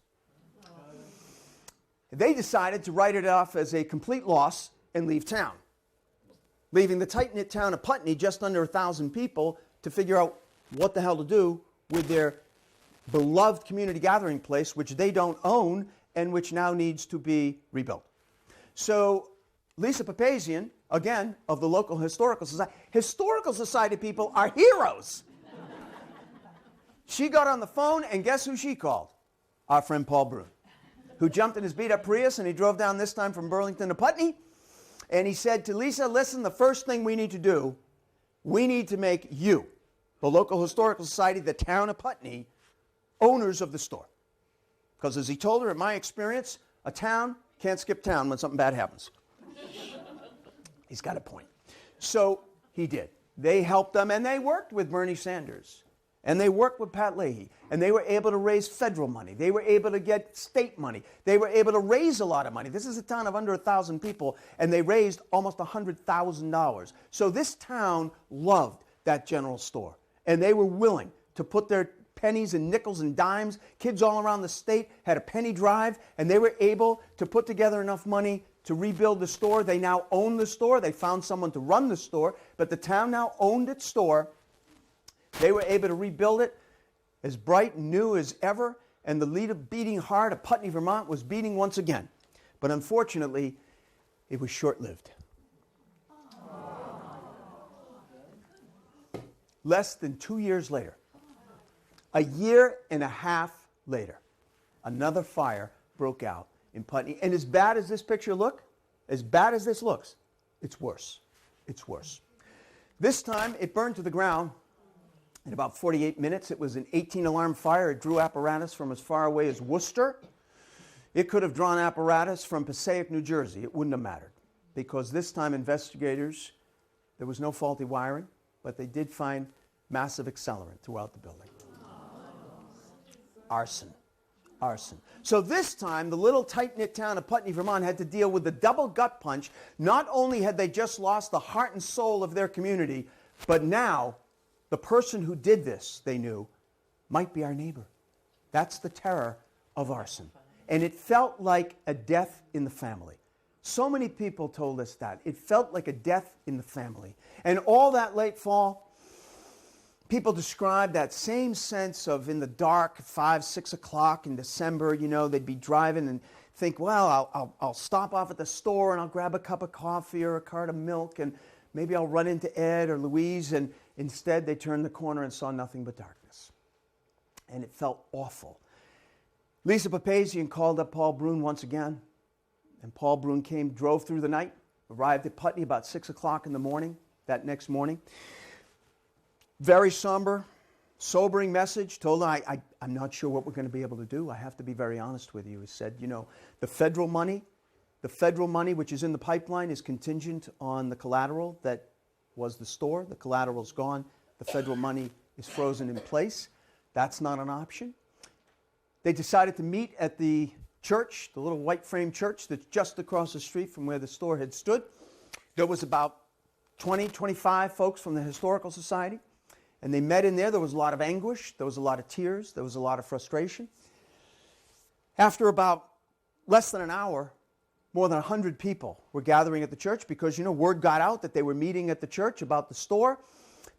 They decided to write it off as a complete loss and leave town, leaving the tight-knit town of Putney, just under 1,000 people, to figure out what the hell to do with their beloved community gathering place, which they don't own and which now needs to be rebuilt. So Lisa Papazian, again, of the local Historical Society people are heroes. She got on the phone, and guess who she called? Our friend Paul Brune, who jumped in his beat-up Prius, and he drove down this time from Burlington to Putney. And he said to Lisa, listen, the first thing we need to do, we need to make you, the local Historical Society, the town of Putney, owners of the store. Because as he told her, in my experience, a town can't skip town when something bad happens. He's got a point. So he did. They helped them, and they worked with Bernie Sanders. And they worked with Pat Leahy, and they were able to raise federal money. They were able to get state money. They were able to raise a lot of money. This is a town of under 1,000 people, and they raised almost $100,000. So this town loved that general store, and they were willing to put their pennies and nickels and dimes. Kids all around the state had a penny drive, and they were able to put together enough money to rebuild the store. They now own the store. They found someone to run the store, but the town now owned its store. They were able to rebuild it as bright and new as ever, and the beating heart of Putney, Vermont was beating once again. But unfortunately, it was short-lived. Less than 2 years later, a year and a half later, another fire broke out in Putney. And as bad as this picture look, as bad as this looks, it's worse. It's worse. This time, it burned to the ground in about 48 minutes. It was an 18-alarm fire. It drew apparatus from as far away as Worcester. It could have drawn apparatus from Passaic, New Jersey. It wouldn't have mattered, because this time investigators, there was no faulty wiring, but they did find massive accelerant throughout the building. Arson. Arson. So this time, the little tight-knit town of Putney, Vermont had to deal with the double gut punch. Not only had they just lost the heart and soul of their community, but now the person who did this, they knew, might be our neighbor. That's the terror of arson. And it felt like a death in the family. So many people told us that. It felt like a death in the family. And all that late fall, people described that same sense of in the dark, 5, 6 o'clock in December, you know, they'd be driving and think, well, I'll stop off at the store and I'll grab a cup of coffee or a cart of milk, and maybe I'll run into Ed or Louise. And instead, they turned the corner and saw nothing but darkness. And it felt awful. Lisa Papazian called up Paul Brune once again. And Paul Brune drove through the night, arrived at Putney about 6 o'clock in the morning, that next morning. Very somber, sobering message. Told her, I'm not sure what we're going to be able to do. I have to be very honest with you. He said, you know, the federal money which is in the pipeline is contingent on the collateral that was the store. The collateral's gone. The federal money is frozen in place. That's not an option. They decided to meet at the church, the little white frame church that's just across the street from where the store had stood. There was about 20, 25 folks from the Historical Society. And they met in there. There was a lot of anguish. There was a lot of tears. There was a lot of frustration. After about less than an hour, more than 100 people were gathering at the church because, you know, word got out that they were meeting at the church about the store.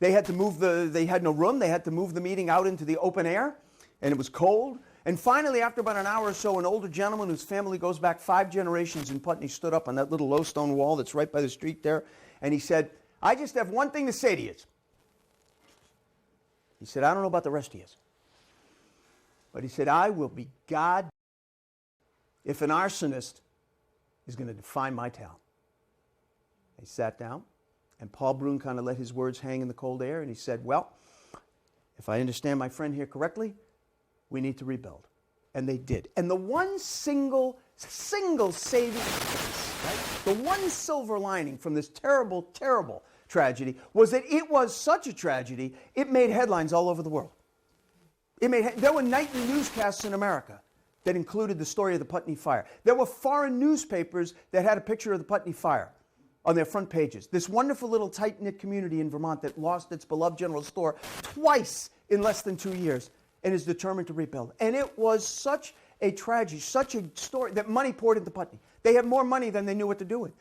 They had to move they had no room. They had to move the meeting out into the open air, and it was cold. And finally, after about an hour or so, an older gentleman whose family goes back 5 generations in Putney stood up on that little low stone wall that's right by the street there, and he said, I just have one thing to say to you. He said, I don't know about the rest of you, but he said, I will be God if an arsonist is going to define my town. He sat down, and Paul Brune kind of let his words hang in the cold air, and he said, well, if I understand my friend here correctly, we need to rebuild. And they did. And the one single saving grace, right? The one silver lining from this terrible, terrible tragedy was that it was such a tragedy, it made headlines all over the world. There were nightly newscasts in America that included the story of the Putney fire. There were foreign newspapers that had a picture of the Putney fire on their front pages. This wonderful little tight-knit community in Vermont that lost its beloved general store twice in less than 2 years and is determined to rebuild. And it was such a tragedy, such a story that money poured into Putney. They had more money than they knew what to do with.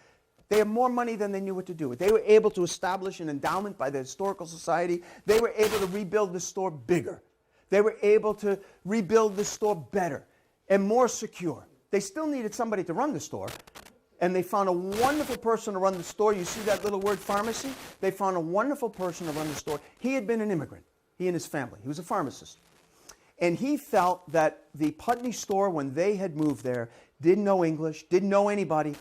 They had more money than they knew what to do with. They were able to establish an endowment by the Historical Society. They were able to rebuild the store bigger. They were able to rebuild the store better and more secure. They still needed somebody to run the store, and they found a wonderful person to run the store. You see that little word pharmacy? They found a wonderful person to run the store. He had been an immigrant, he and his family. He was a pharmacist. And he felt that the Putney store, when they had moved there, didn't know English, didn't know anybody.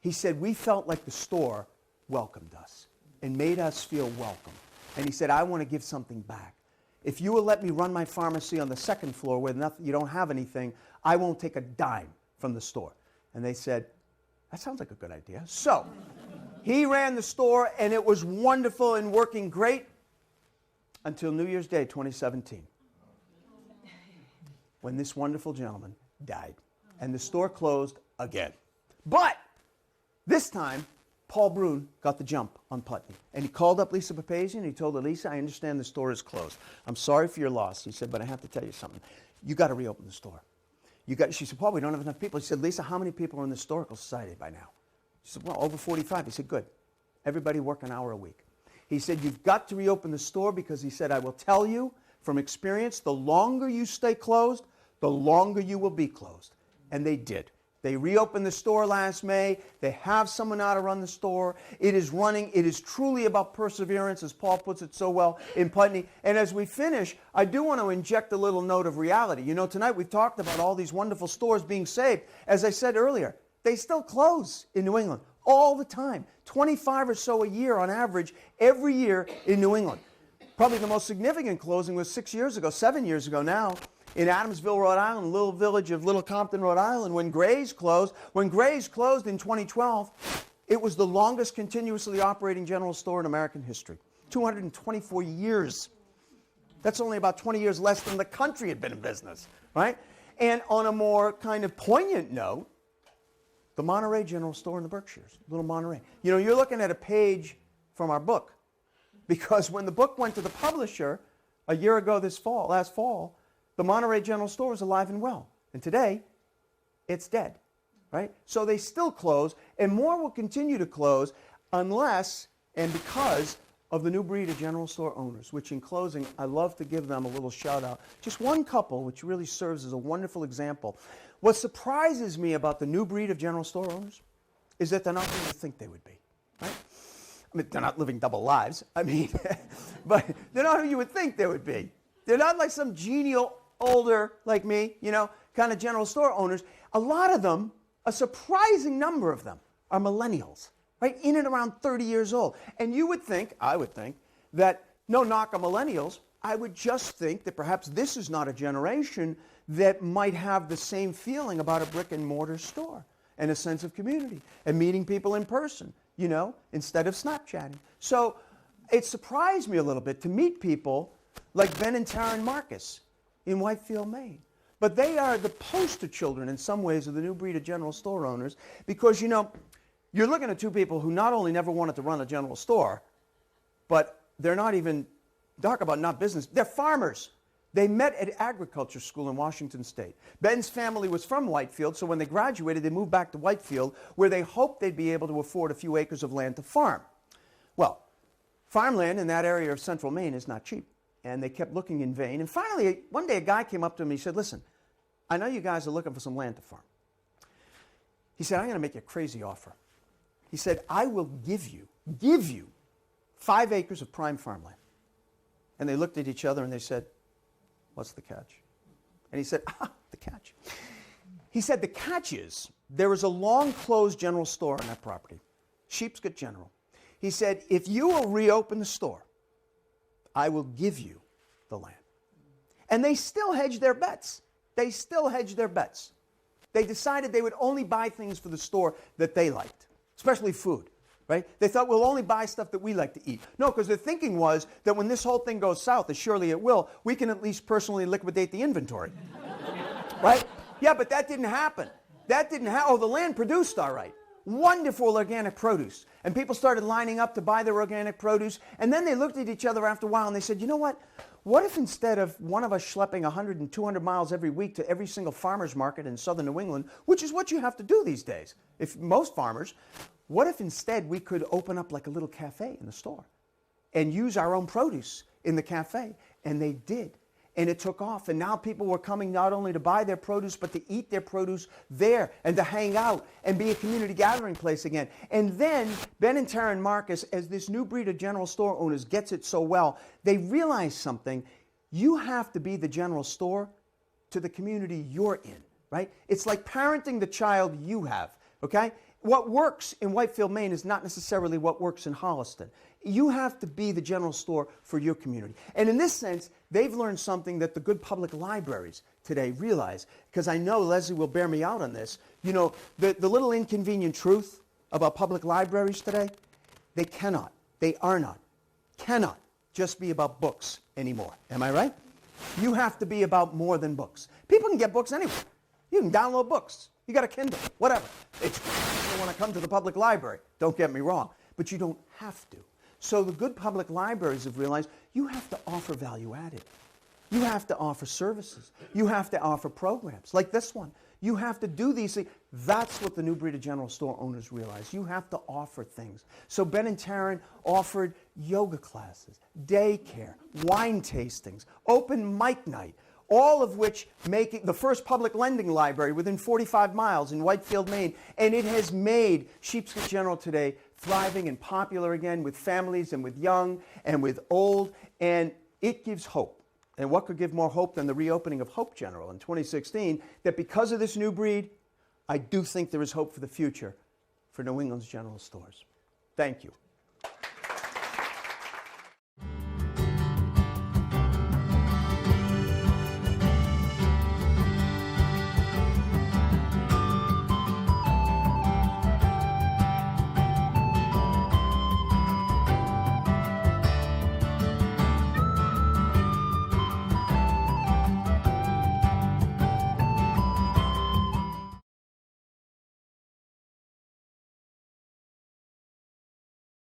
He said, we felt like the store welcomed us and made us feel welcome. And he said, I want to give something back. If you will let me run my pharmacy on the second floor where you don't have anything, I won't take a dime from the store. And they said, that sounds like a good idea. So he ran the store, and it was wonderful and working great until New Year's Day 2017, when this wonderful gentleman died. And the store closed again. But this time, Paul Brune got the jump on Putney. And he called up Lisa Papazian, and he told her, Lisa, I understand the store is closed. I'm sorry for your loss. He said, but I have to tell you something. You got to reopen the store. She said, Paul, we don't have enough people. He said, Lisa, how many people are in the Historical Society by now? She said, well, over 45. He said, good. Everybody work an hour a week. He said, you've got to reopen the store because he said, I will tell you from experience, the longer you stay closed, the longer you will be closed. And they did. They reopened the store last May. They have someone now to run the store. It is running. It is truly about perseverance, as Paul puts it so well in Putney. And as we finish, I do want to inject a little note of reality. You know, tonight we've talked about all these wonderful stores being saved. As I said earlier, they still close in New England all the time. 25 or so a year on average every year in New England. Probably the most significant closing was 7 years ago now, in Adamsville, Rhode Island, a little village of Little Compton, Rhode Island, when Gray's closed. When Gray's closed in 2012, it was the longest continuously operating general store in American history. 224 years. That's only about 20 years less than the country had been in business, right? And on a more kind of poignant note, the Monterey General Store in the Berkshires, Little Monterey. You know, you're looking at a page from our book, because when the book went to the publisher a year ago last fall, the Monterey General Store is alive and well. And today, it's dead, right? So they still close, and more will continue to close unless and because of the new breed of general store owners, which in closing, I love to give them a little shout out. Just one couple, which really serves as a wonderful example. What surprises me about the new breed of general store owners is that they're not who you think they would be, right? I mean, they're not living double lives, but they're not who you would think they would be. They're not like some genial, older, like me, you know, kind of general store owners. A lot of them, a surprising number of them, are millennials, right? In and around 30 years old. And you would think, I would think, that no knock on millennials, I would just think that perhaps this is not a generation that might have the same feeling about a brick and mortar store and a sense of community and meeting people in person, you know, instead of Snapchatting. So it surprised me a little bit to meet people like Ben and Taryn Marcus in Whitefield, Maine. But they are the poster children in some ways of the new breed of general store owners because, you know, you're looking at two people who not only never wanted to run a general store, but they're not even, talk about not business, they're farmers. They met at agriculture school in Washington State. Ben's family was from Whitefield, so when they graduated, they moved back to Whitefield, where they hoped they'd be able to afford a few acres of land to farm. Well, farmland in that area of central Maine is not cheap. And they kept looking in vain. And finally, one day a guy came up to him and he said, listen, I know you guys are looking for some land to farm. He said, I'm going to make you a crazy offer. He said, I will give you 5 acres of prime farmland. And they looked at each other and they said, what's the catch? And he said, the catch. He said, the catch is there is a long-closed general store on that property, Sheepscot General. He said, if you will reopen the store, I will give you the land. And they still hedged their bets. They still hedged their bets. They decided they would only buy things for the store that they liked, especially food, right? They thought we'll only buy stuff that we like to eat. No, because their thinking was that when this whole thing goes south, as surely it will, we can at least personally liquidate the inventory, right? Yeah, but that didn't happen. That didn't happen. Oh, the land produced all right. Wonderful organic produce. And people started lining up to buy their organic produce. And then they looked at each other after a while and they said, you know what? What if instead of one of us schlepping 100 and 200 miles every week to every single farmer's market in southern New England, which is what you have to do these days, if most farmers, what if instead we could open up like a little cafe in the store and use our own produce in the cafe? And they did. And it took off. And now people were coming not only to buy their produce, but to eat their produce there and to hang out and be a community gathering place again. And then Ben and Taryn Marcus, as this new breed of general store owners gets it so well, they realize something. You have to be the general store to the community you're in, right? It's like parenting the child you have, okay? What works in Whitefield, Maine is not necessarily what works in Holliston. You have to be the general store for your community. And in this sense, they've learned something that the good public libraries today realize, because I know Leslie will bear me out on this. You know, the little inconvenient truth about public libraries today, they cannot just be about books anymore. Am I right? You have to be about more than books. People can get books anywhere. You can download books. You got a Kindle, whatever. It's you want to come to the public library. Don't get me wrong. But you don't have to. So the good public libraries have realized you have to offer value added. You have to offer services. You have to offer programs like this one. You have to do these things. That's what the new breed of general store owners realize. You have to offer things. So Ben and Taryn offered yoga classes, daycare, wine tastings, open mic night, all of which make it the first public lending library within 45 miles in Whitefield, Maine. And it has made Sheepscot General today thriving and popular again with families and with young and with old. And it gives hope. And what could give more hope than the reopening of Hope General in 2016, that because of this new breed, I do think there is hope for the future for New England's general stores. Thank you.